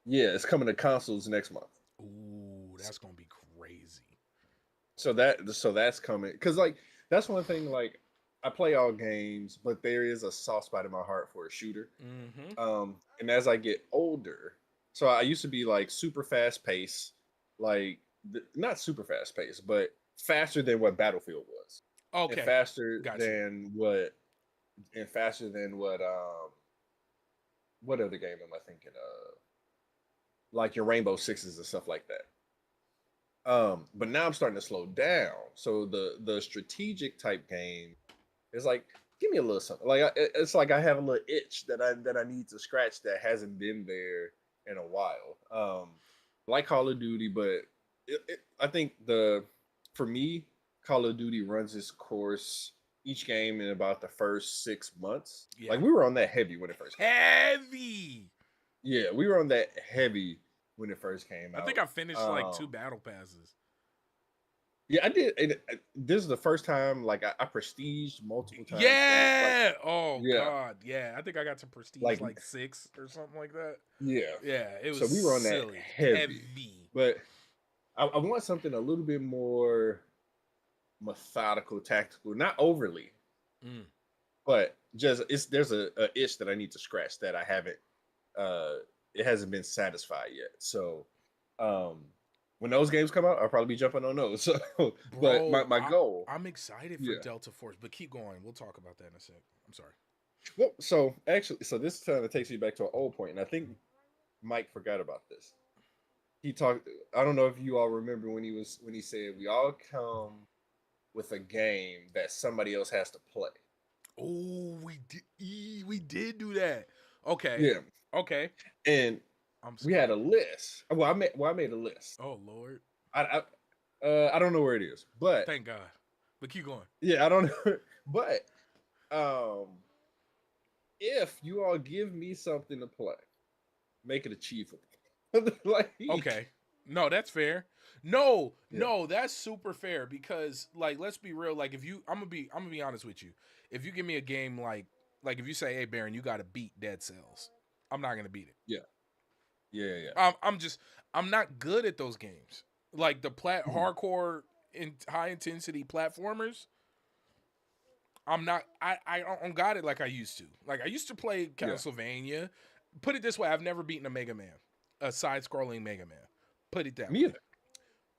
Yeah, it's coming to consoles next month. Ooh, that's gonna be crazy. So that's coming because like that's one thing. Like I play all games, but there is a soft spot in my heart for a shooter. Mm-hmm. And as I get older, so I used to be like super fast pace, like not super fast pace, but faster than what Battlefield was, and Okay, faster got you. than what, what other game am I thinking of? Like your Rainbow Sixes and stuff like that. But now I'm starting to slow down. So the strategic type game is like, give me a little something. Like it's like I have a little itch that I need to scratch that hasn't been there in a while. Like Call of Duty, but I think for me, Call of Duty runs its course each game in about the first 6 months. Yeah. Like we were on that heavy when it first came out. Heavy. Yeah, we were on that heavy when it first came I think out. I finished like two battle passes. Yeah, I did. This is the first time like I prestiged multiple times. Like Yeah. Oh yeah, God. Yeah. I think I got to prestige like like 6 or something like that. yeah. Yeah. It was So we were on that silly. heavy, Heavy. but I want something a little bit more methodical, tactical, not overly, Mm. but just it's there's a itch that I need to scratch that I haven't. Uh, it hasn't been satisfied yet. So, um, when those games come out, I'll probably be jumping on those. So, but Bro, my goal, I'm excited for yeah. Delta Force, but keep going. We'll talk about that in a sec. I'm sorry. Well, so actually, so this kind of takes me back to an old point, and I think Mike forgot about this. He talked. I don't know if you all remember when he said we all come with a game that somebody else has to play. Oh, we did do that. Okay. Yeah, Okay. and I'm we had a scared. list. Well, I made a list. Oh Lord. I don't know where it is, but Thank God. But keep going. yeah, I don't know. But um, if you all give me something to play, make it achievable. Like, Okay. No, that's fair. No, yeah, no, that's super fair because like let's be real, like if you I'm gonna be honest with you. If you give me a game like if you say, "Hey Baron, you got to beat Dead Cells." I'm not going to beat it. yeah, yeah, yeah. I'm just I'm not good at those games. Like the Mhm. hardcore in high intensity platformers, I don't got it like I used to. Like I used to play Yeah, Castlevania. Put it this way, I've never beaten a Mega Man, a side-scrolling Mega Man. Put it that me way. either.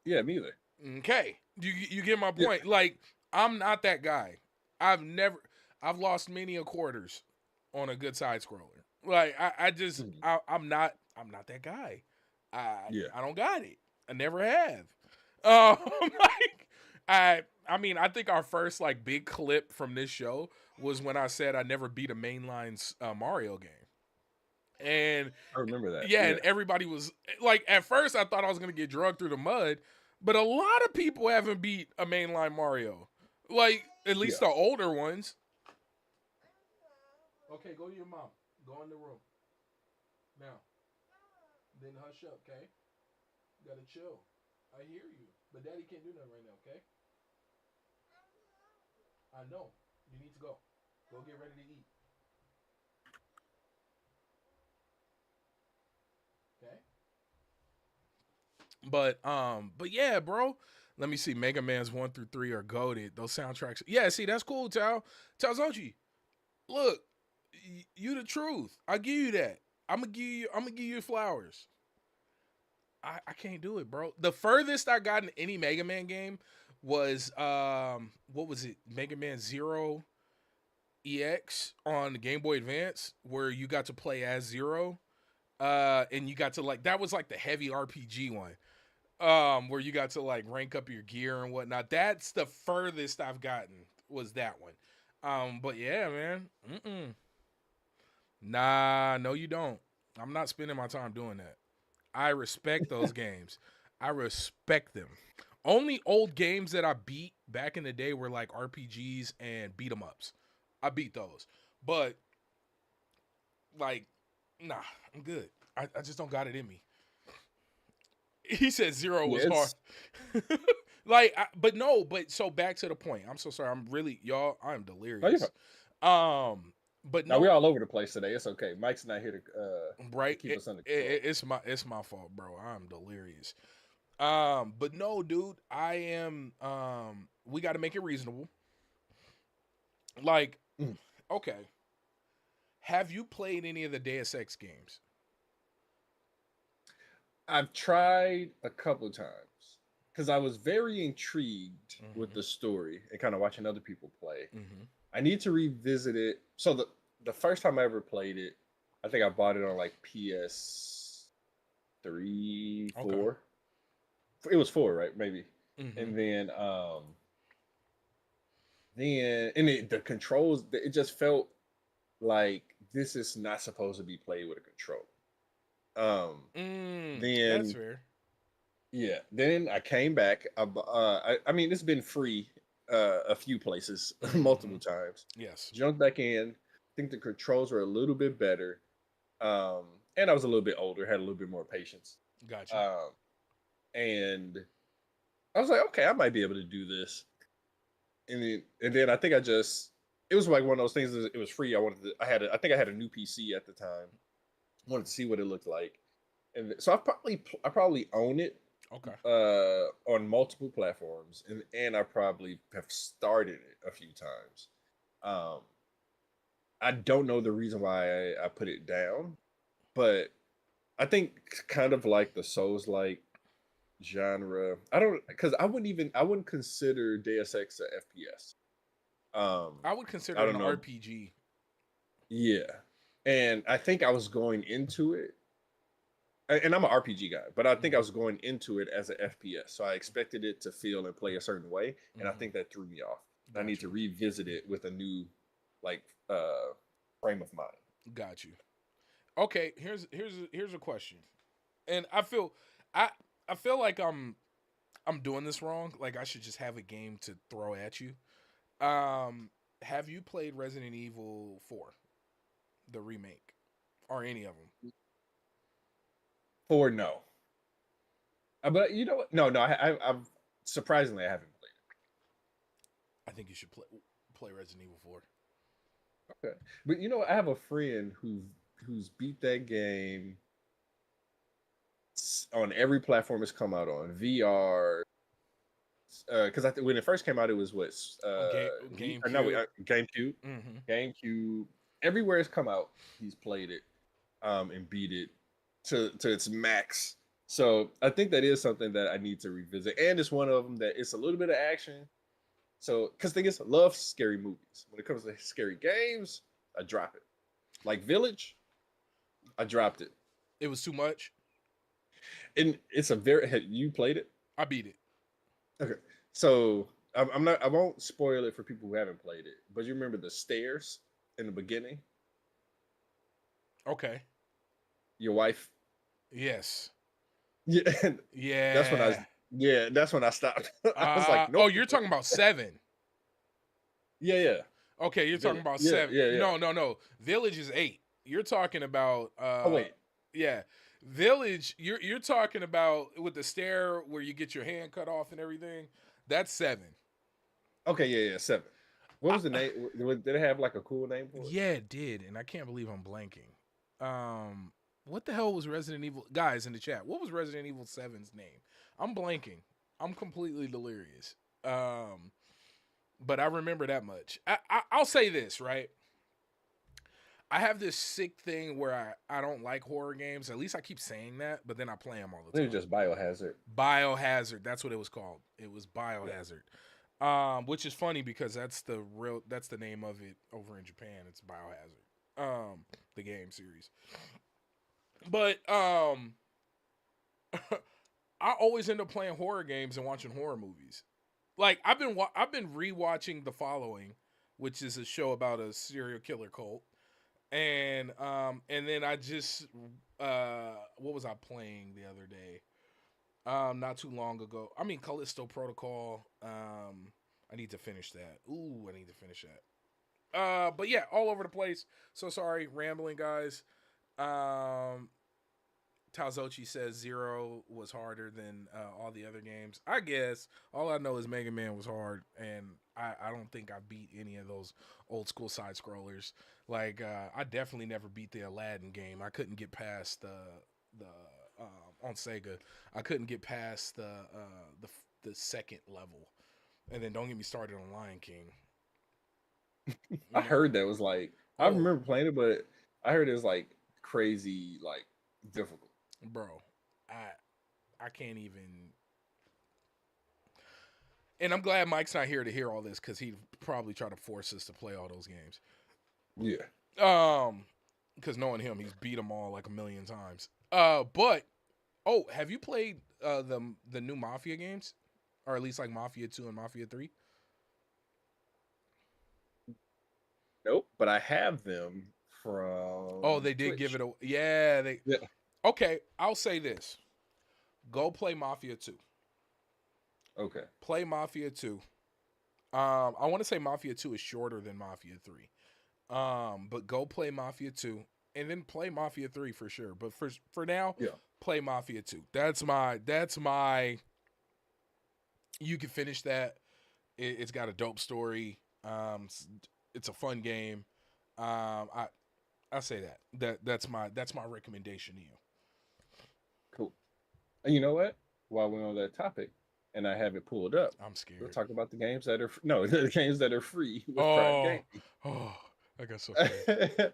Yeah, me either. Okay, you get my Yeah, point. Like I'm not that guy. I've never I've lost many a quarters on a good side scroller. Like I just mhm. I'm not that guy. I Yeah. I don't got it. I never have. Like I mean I think our first like big clip from this show was when I said I never beat a mainline Mario game. And I remember that. yeah, Yeah, and everybody was like, at first I thought I was gonna get drugged through the mud, but a lot of people haven't beat a mainline Mario, like at least yeah. the older ones. Okay, go to your mom. Go in the room now. Then hush up, okay? You gotta chill. I hear you, but Daddy can't do nothing right now, okay? I know. You need to go. Go get ready to eat, okay? But yeah, bro. Let me see. Mega Man's 1 through 3 are goaded. Those soundtracks. Yeah, see, that's cool, Tao. Zochi, look, you the truth. I give you that. I'm gonna give you flowers. I can't do it, bro. The furthest I got in any Mega Man game was what was it? Mega Man Zero EX on the Game Boy Advance, where you got to play as Zero. And you got to like that was like the heavy RPG one. Where you got to like rank up your gear and whatnot. That's the furthest I've gotten was that one. But yeah, man. Nah, no, you don't. I'm not spending my time doing that. I respect those games. I respect them. Only old games that I beat back in the day were like RPGs and beat 'em ups. I beat those. But like, nah, I'm good. I just don't got it in me. He said Zero Yeah, was hard. it's But no, but so back to the point. I'm so sorry. I'm really y'all. I'm no, you're fine. delirious. But Now we're no, all over the place today. It's okay. Mike's not here to right? keep us under control. It's my fault, bro. I'm delirious. But no, dude. I am. We got to make it reasonable. Like, Mm. okay. Have you played any of the Deus Ex games? I've tried a couple times because I was very intrigued with Mm-hmm. the story and kind of watching other people play. Mm-hmm. I need to revisit it. So the first time I ever played it, I think I bought it on like PS3, Okay. 4. It was 4, right? Maybe. Mm-hmm. And the controls, it just felt like this is not supposed to be played with a controller. That's Then fair. yeah, then I came back. I mean, it's been free a few places Mm-hmm. multiple times. Yes. Jumped back in. I think the controls were a little bit better, and I was a little bit older, had a little bit more patience. Got you. Um, and I was like, okay, I might be able to do this. And then I think it was like one of those things. It was free. I think I had a new PC at the time. Wanted to see what it looked like, and so I probably own it Okay. on multiple platforms, and I probably have started it a few times. Um, I don't know the reason why I put it down, but I think kind of like the Souls like genre. I don't because I wouldn't consider Deus Ex a FPS. I would I consider it don't an know. RPG. Yeah, and I think I was going into it, and I'm an RPG guy, but I think I Mm-hmm. was going into it as an FPS, so I expected it to feel and play a certain way, and I Mm-hmm. think that threw me off. I need Got to you. revisit it with a new like frame of mind. Got you. Okay. Here's a question, and I I feel like I'm doing this wrong. Like I should just have a game to throw at you. Um, have you played Resident Evil 4, the remake, or any of them? Or no, but you know what? No, I've surprisingly I haven't I think you should play Resident Evil 4. played. Okay, but you know what? I have a friend who's beat that game on every platform it's come out on VR. Because I think when it first came out, it was what On no GameCube. GameCube, Mm-hmm. GameCube. Everywhere it's come out, he's played it, and beat it to its max. So I think that is something that I need to revisit, and it's one of them that it's a little bit of action. So because thing is, I love scary movies. When it comes to scary games, I drop it. Like Village, I dropped it, It was too much. and it's a very you played it. I beat it. Okay, so I'm not. I won't spoil it for people who haven't played it. But you remember the stairs in the beginning? Okay. Your wife. Yes. Yeah, that's when I. Yeah. Yeah, that's when I stopped. I was like, nope. Oh, you're talking about 7. Yeah, yeah. Okay, you're talking Village. about Yeah, 7. yeah, yeah. No. Village is 8. You're talking about Oh wait. yeah. Village, you're talking about with the stair where you get your hand cut off and everything. That's 7. Okay, yeah, yeah. 7. What was the I, name? Did it have like a cool name for it? yeah, it did, and I can't believe I'm blanking. What the hell was Resident Evil? Guys in the chat, what was Resident Evil 7's name? I'm blanking. I'm completely delirious. But I remember that much. I'll say this, right? I have this sick thing where I don't like horror games. At least I keep saying that, but then I play them all the It time. was just Biohazard. Biohazard, that's what it was called. It was Yeah. Biohazard. Which is funny because that's the name of it over in Japan. It's Biohazard. The game series. But I always end up playing horror games and watching horror movies. Like I've been rewatching The Following, which is a show about a serial killer cult. And then I just what was I playing the other day? Not too long ago. I mean Callisto Protocol. I need to finish that. Ooh, I need to finish that. But yeah, all over the place. So sorry, rambling guys. Tazochi says 0 was harder than all the other games. I guess all I know is Mega Man was hard, and I don't think I beat any of those old school side scrollers. Like I definitely never beat the Aladdin game. I couldn't get past the on Sega. I couldn't get past the second level, and then don't get me started on Lion King. I You know, heard that was like I oh remember playing it, but I heard it was like crazy, like difficult. bro, I can't even. And I'm glad Mike's not here to hear all this because he'd probably try to force us to play all those games. Yeah. Because knowing him, he's beat them all like a million times. But have you played the new Mafia games, or at least like Mafia 2 and Mafia 3? Nope. But I have them from Oh, they did give Twitch. it a yeah. They Yeah. okay. I'll say this: go play Mafia 2. Okay. Play Mafia 2. I want to say Mafia 2 is shorter than Mafia 3. But go play Mafia 2 and then play Mafia 3 for sure. But for now, Yeah. play Mafia 2. That's my You can finish that. It's got a dope story. It's a fun game. I say that's my recommendation to you. Cool. And you know what? While we're on that topic, and I have it pulled up, I'm we'll scared. talk about the games that are no the games that are free with Prime Oh, Gaming. oh, I got so scared.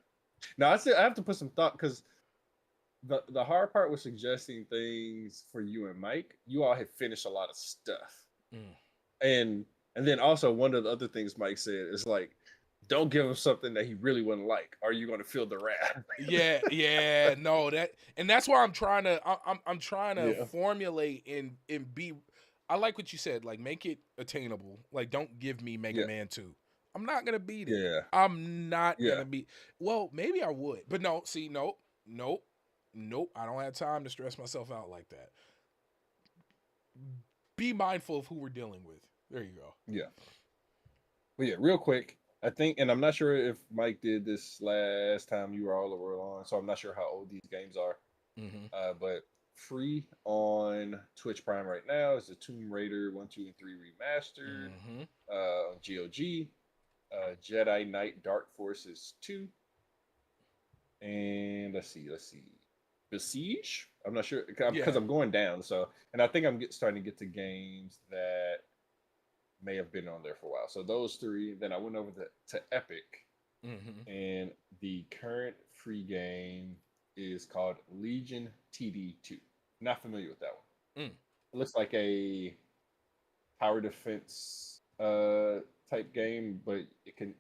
Now I have to put some thought because the hard part was suggesting things for you and Mike. You all have finished a lot of stuff, Mm. and then also one of the other things Mike said is like, don't give him something that he really wouldn't like. Are you going to feel the wrath? Yeah, no, and that's why I'm trying to Yeah, formulate and be. I like what you said. Like, make it attainable. Like, don't give me Mega yeah, Man 2. I'm not gonna beat it. yeah, I'm not yeah. gonna beat. Well, maybe I would, but no. See, nope, nope, nope. I don't have time to stress myself out like that. Be mindful of who we're dealing with. There you go. Yeah. But yeah, real quick, I think, and I'm not sure if Mike did this last time you were all over on, so I'm not sure how old these games are. Mm-hmm. But free on Twitch Prime right now is the Tomb Raider 1, 2, and 3 remastered, Mm-hmm. GOG, Jedi Knight Dark Forces 2, and let's see, Besiege. I'm not sure because Yeah. I'm going down, so and I think I'm starting to get to games that may have been on there for a while. So those three. Then I went over to Epic, Mm-hmm. and the current free game is called Legion TD2. Not familiar with that one. Mm. It looks like a tower defense type game, but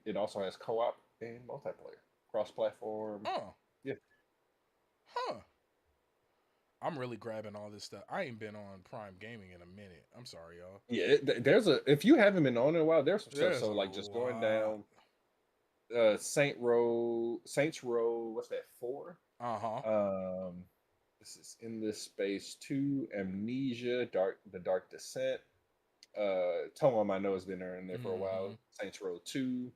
it also has co-op and multiplayer, cross-platform. Oh. Yeah, Huh. I'm really grabbing all this stuff. I ain't been on Prime Gaming in a minute. I'm sorry, y'all. yeah. There's a if you haven't been on in a while, there's some stuff. There's So a like just going lot. down Saints Row. What's that 4? Uh-huh. Um, this is in this space 2, Amnesia, the Dark Descent. Tome I know has been there in there for a Mm-hmm. while. Saints Row 2,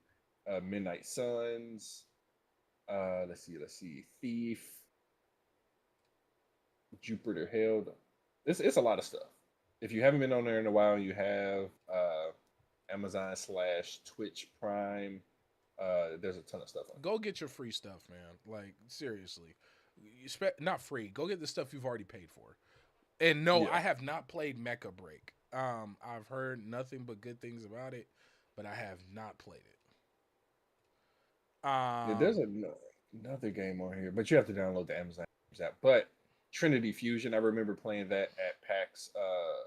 Midnight Suns. Let's see, Thief, Jupiter Held. It's a lot of stuff. If you haven't been on there in a while, you have Amazon / Twitch Prime. There's a ton of stuff on Go get your free stuff, man. Like, seriously. Not free. Go get the stuff you've already paid for. And no, there. I have not played Mecha Break. I've heard nothing but good things about it, but I have not played it. Yeah, there's another game on here, but you have to download the Amazon app. But Trinity Fusion, I remember playing that at PAX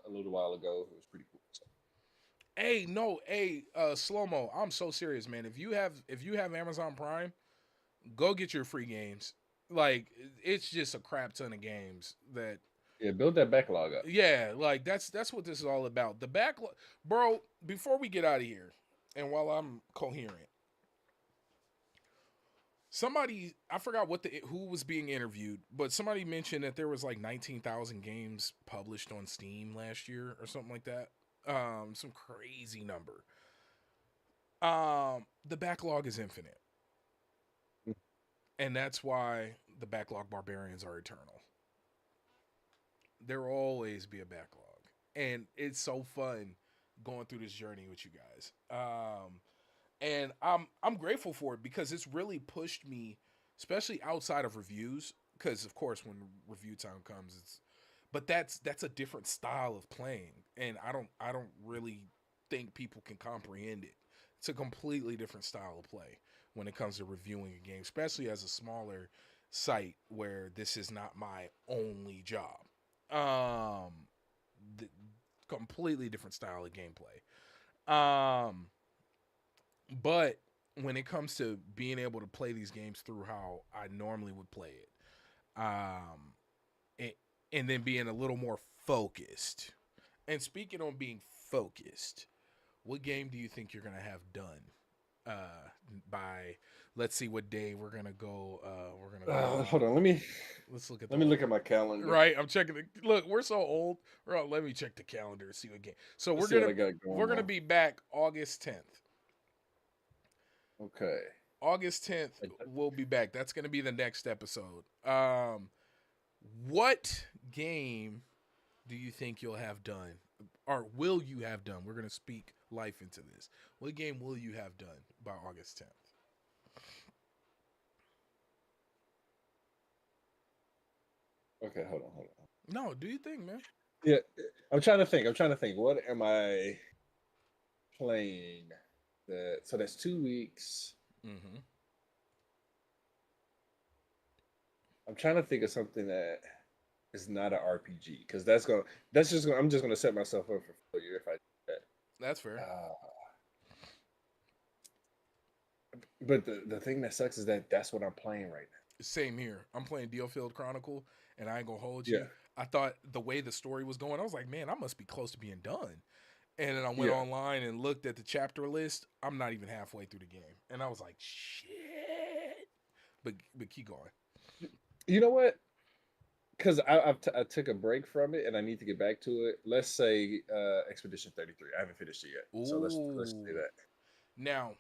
a little while ago. It was pretty cool. So, Hey, no, hey, Slow Mo, I'm so serious, man. If you have Amazon Prime, go get your free games. Like, it's just a crap ton of games that yeah, build that backlog up. yeah, like that's what this is all about. The backlog, bro. Before we get out of here, and while I'm coherent, somebody I forgot who was being interviewed, but somebody mentioned that there was like 19,000 games published on Steam last year or something like that. Some crazy number. The backlog is infinite, and that's why the backlog barbarians are eternal. There will always be a backlog, and it's so fun going through this journey with you guys. And I'm grateful for it because it's really pushed me, especially outside of reviews. Because of course, when review time comes, but that's a different style of playing, and I don't really think people can comprehend it. It's a completely different style of play when it comes to reviewing a game, especially as a smaller site where this is not my only job. Um, the, Completely different style of gameplay. Um, but when it comes to being able to play these games through how I normally would play it, it, and then being a little more focused. And speaking on being focused, what game do you think you're gonna have done by? Let's see what day we're gonna go. We're gonna go Hold on, live. Let's look at the let me look at my calendar. right. I'm checking. Look, we're so old. Let me check the calendar and see what game. So Let's see what I got going we're gonna on. be back August 10th. Okay. August 10th, we'll be back. That's going to be the next episode. What game do you think you'll have done? or will you have done? We're gonna speak life into this. What game will you have done by August 10th? Okay, hold on. No, do you think, man? Yeah, I'm trying to think. What am I playing? So that's 2 weeks. Mm-hmm. I'm trying to think of something that is not an RPG because I'm just gonna set myself up for failure if I do that. That's fair. But the thing that sucks is that that's what I'm playing right Same here. I'm playing Diofield Chronicle, and I ain't gonna hold now. you. I thought the way the story was going, I was like, man, I must be close to being done. And then I went Yeah. online and looked at the chapter list. I'm not even halfway through the game, and I was like, shit. But keep going. You know what? Because I took a break from it and I need to get back to it. Let's say Expedition 33. I haven't finished it yet, so let's do that. Now,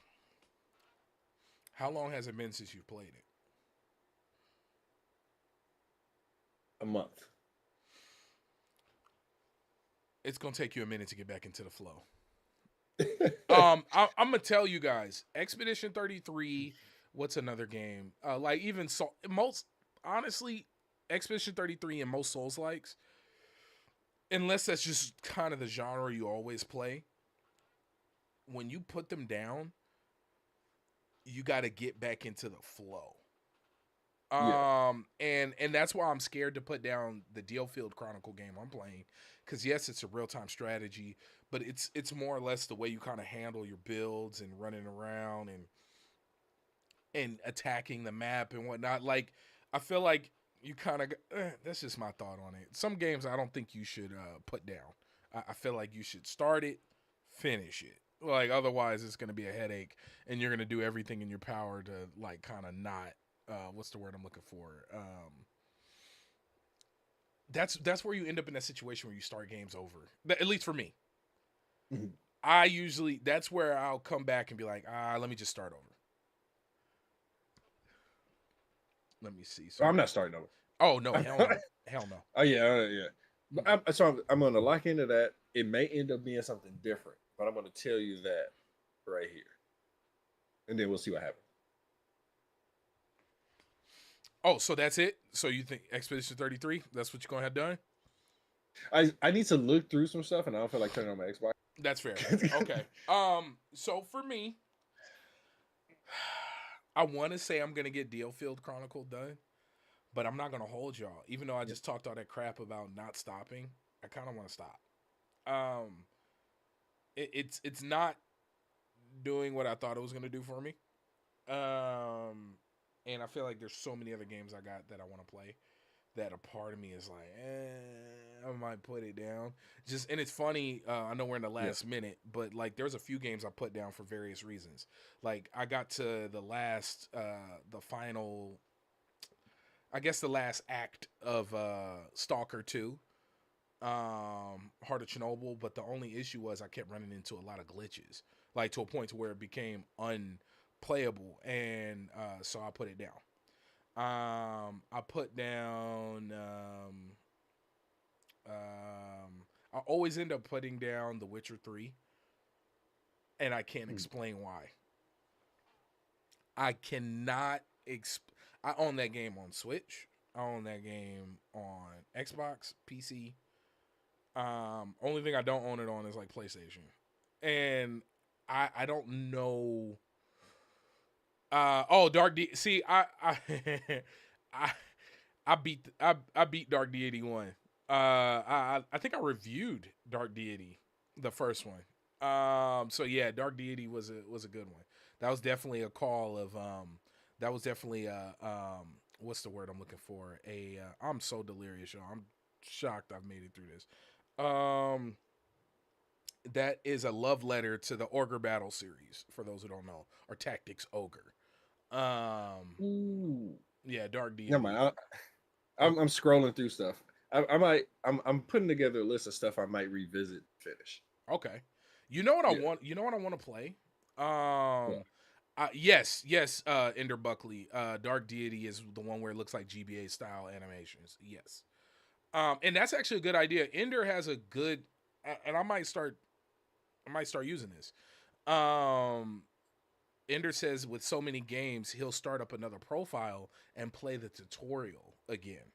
how long has it been since you've played it? A month. It's gonna take you a minute to get back into the flow. I'm gonna tell you guys, Expedition 33. What's another game? Like even most honestly, Expedition 33 and most Souls likes, unless that's just kind of the genre you always play. When you put them down, you got to get back into the flow. Yeah. And that's why I'm scared to put down the Diofield Chronicle game I'm playing, because yes, it's a real time strategy, but it's more or less the way you kind of handle your builds and running around and attacking the map and whatnot. Like I feel like you kind of that's just my thought on it. Some games I don't think you should put down. I feel like you should start it, finish it. Like otherwise, it's going to be a headache, and you're going to do everything in your power to like kind of not. What's the word I'm looking for? That's where you end up in that situation where you start games over. At least for me, Mhm. I usually that's where I'll come back and be like, let me just start over. Let me see. So I'm not starting over. oh no, hell no, hell no. Oh yeah. But I'm going to lock into that. It may end up being something different, but I'm going to tell you that right here, and then we'll see what happens. Oh, so that's it? So you think Expedition 33? That's what you're gonna have done? I need to look through some stuff, and I don't feel like turning on my Xbox. That's fair. Okay. So for me, I want to say I'm gonna get Diofield Chronicle done, but I'm not gonna hold y'all. Even though I just talked all that crap about not stopping, I kind of want to stop. Um, it's not doing what I thought it was gonna do for me. And I feel like there's so many other games I got that I want to play that a part of me is like, I might put it down. Just and it's funny. I know we're in the last minute, but like there's a few games I put down for various reasons. Like I got to the last, the final, I guess the last act of Stalker 2, Heart of Chernobyl, but the only issue was I kept running into a lot of glitches, like to a point to where it became unplayable, and so I put it down. I put down. I always end up putting down The Witcher 3, and I can't explain why. I cannot. I own that game on Switch. I own that game on Xbox, PC. Only thing I don't own it on is like PlayStation, and I don't know. Dark D. See, I I beat Dark Deity 1. I think I reviewed Dark Deity, the first one. So yeah, Dark Deity was a good one. That was definitely a call of that was definitely a what's the word I'm looking for? I'm so delirious, y'all. I'm shocked I've made it through this. That is a love letter to the Ogre Battle series, for those who don't know, or Tactics Ogre. Ooh. Yeah, Dark Deity. Never mind. I'm scrolling through stuff. I'm putting together a list of stuff I might revisit, finish. Okay. You know what I want? You know what I want to play? Yes, Ender Buckley. Dark Deity is the one where it looks like GBA style animations. Yes. And that's actually a good idea. Ender has a good and I might start using this. Um, Ender says with so many games, he'll start up another profile and play the tutorial again.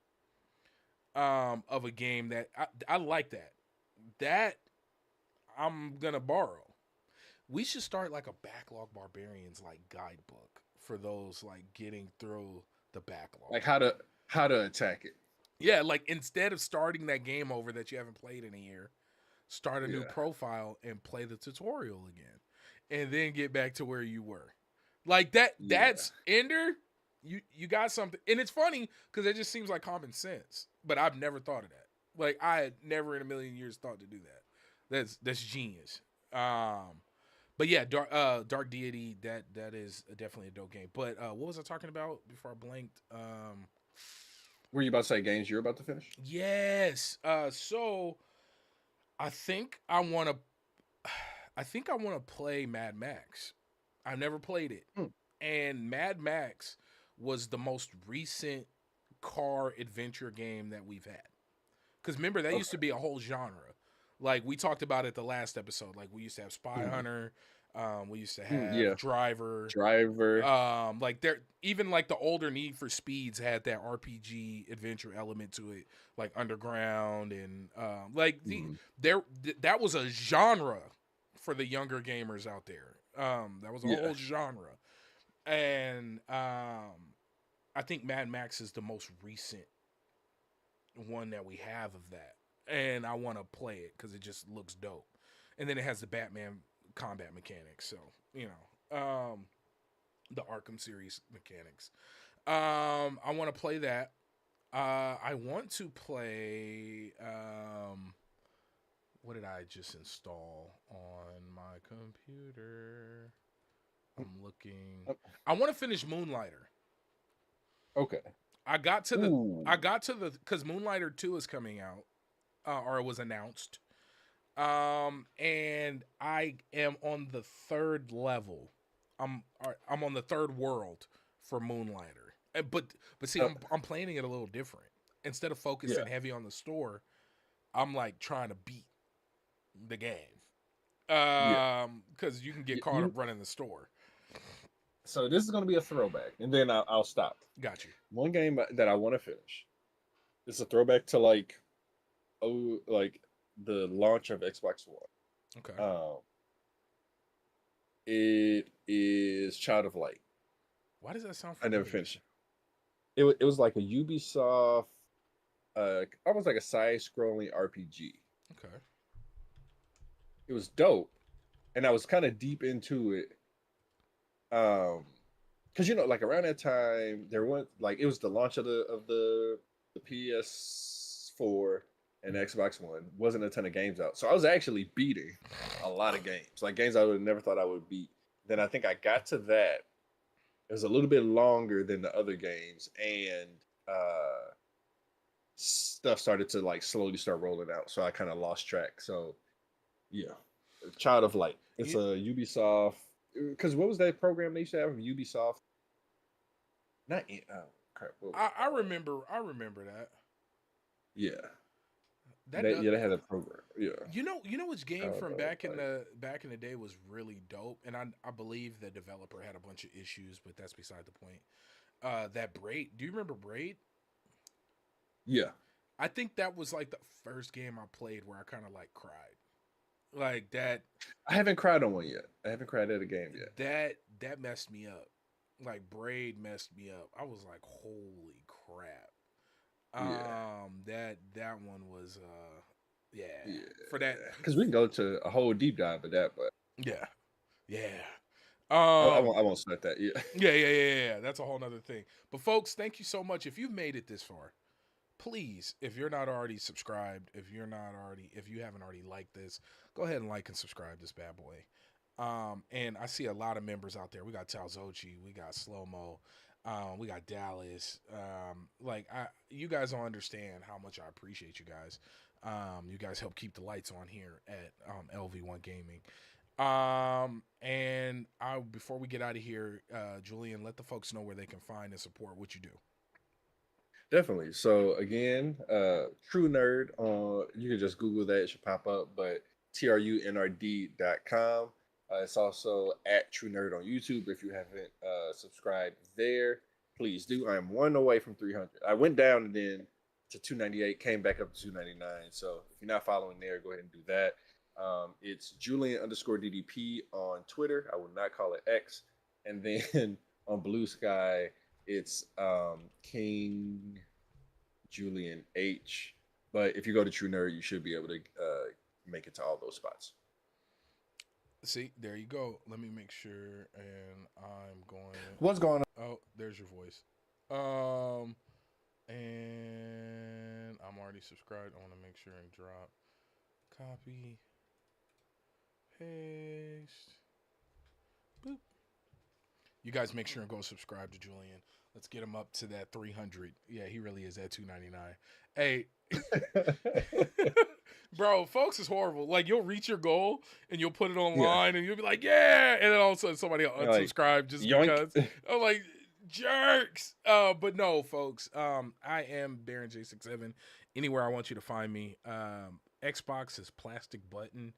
Of a game that I like that. That I'm gonna borrow. We should start like a Backlog Barbarians like guidebook for those like getting through the backlog. Like how to attack it. Yeah, like instead of starting that game over that you haven't played in a year, start a new Yeah. profile and play the tutorial again. And then get back to where you were. Like Yeah. that's Ender. You got something. And it's funny because it just seems like common sense. But I've never thought of that. Like I had never in a million years thought to do that. That's genius. But yeah, Dark Deity, that is definitely a dope game. But what was I talking about before I blanked? Were you about to say games you're about to finish? Yes. So I think I want to. I think I want to play Mad Max. I've never played it, Hmm. and Mad Max was the most recent car adventure game that we've had. Because remember, that used to be a whole genre. Like we talked about it the last episode. Like we used to have Spy Hunter. We used to have Yeah. Driver. Like there, even like the older Need for Speeds had that RPG adventure element to it, like Underground and that was a genre for the younger gamers out there. That was a whole genre, and I think Mad Max is the most recent one that we have of that, and I want to play it because it just looks dope. And then it has the Batman combat mechanics, so the Arkham series mechanics. I want to play that. I want to play. What did I just install on my computer? I'm looking. I want to finish Moonlighter. Okay. I got to the because Moonlighter 2 is coming out, or it was announced. And I am on the third level. I'm on the third world for Moonlighter. But see, I'm playing it a little different. Instead of focusing heavy on the store, I'm like trying to beat the game. Because you can get caught up running the store. So this is going to be a throwback, and then I'll stop. Got you. One game that I want to finish. It's a throwback to like the launch of Xbox One. Okay. It is Child of Light. Why does that sound I familiar? never finished it. It was like a Ubisoft, almost like a side-scrolling RPG. Okay. It was dope, and I was kind of deep into it. Because like around that time there was like it was the launch of the PS4 and Xbox One. Wasn't a ton of games out, so I was actually beating a lot of games, like games I would have never thought I would beat. Then I think I got to that. It was a little bit longer than the other games, and stuff started to like slowly start rolling out, so I kind of lost track. So yeah, Child of Light. It's a Ubisoft. Because what was that program they used to have from Ubisoft? Not crap. I remember that. Yeah. They had a program. Yeah. You know which game from back in the day was really dope, and I believe the developer had a bunch of issues, but that's beside the point. That Braid. Do you remember Braid? Yeah. I think that was like the first game I played where I kind of like cried. Like that. I haven't cried on one yet. I haven't cried at a game yet. That messed me up. Like Braid messed me up. I was like, holy crap. That one was for that, because we can go to a whole deep dive of that, but yeah. I won't start that. Yeah. That's a whole nother thing. But folks, thank you so much. If you've made it this far, please, if you're not already subscribed, if you haven't already liked this, go ahead and like and subscribe this bad boy. And I see a lot of members out there. We got Talzochi, we got Slow Mo, we got Dallas. You guys don't understand how much I appreciate you guys. You guys help keep the lights on here at LV1 Gaming. And before we get out of here, Julian, let the folks know where they can find and support what you do. Definitely. So again, True Nerd on you can just Google that, it should pop up, but trunrd.com. It's also at True Nerd on YouTube. If you haven't subscribed there, please do. I am one away from 300. I went down and then to 298, came back up to 299. So if you're not following there, go ahead and do that. It's Julian underscore DDP on Twitter. I will not call it X. And then on Blue Sky, it's King Julian H. But if you go to True Nerd, you should be able to make it to all those spots. See, there you go. Let me make sure, and I'm going. What's going on? Oh, there's your voice. And I'm already subscribed. I want to make sure and drop, copy, paste. Boop. You guys make sure and go subscribe to Julian. Let's get him up to that 300. Yeah, he really is at 299. Hey, bro, folks is horrible. Like, you'll reach your goal and you'll put it online and you'll be like, yeah. And then all of a sudden somebody will unsubscribe just yoink. because. I'm like, jerks. But no, folks. I am Baron J67. Anywhere I want you to find me. Xbox is Plastic Button.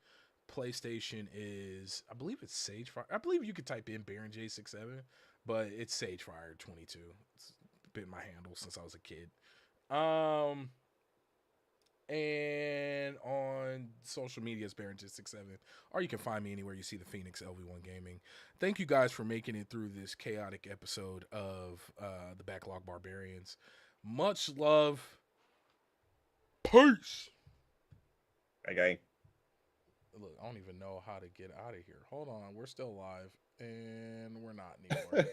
PlayStation is, I believe it's Sagefire. I believe you could type in Baron J67, but it's Sagefire 22. It's been my handle since I was a kid. And on social media, it's Baron J67, or you can find me anywhere you see the Phoenix LV1 Gaming. Thank you guys for making it through this chaotic episode of the Backlog Barbarians. Much love. Peace. Okay. Look, I don't even know how to get out of here. Hold on, we're still live, and we're not anymore.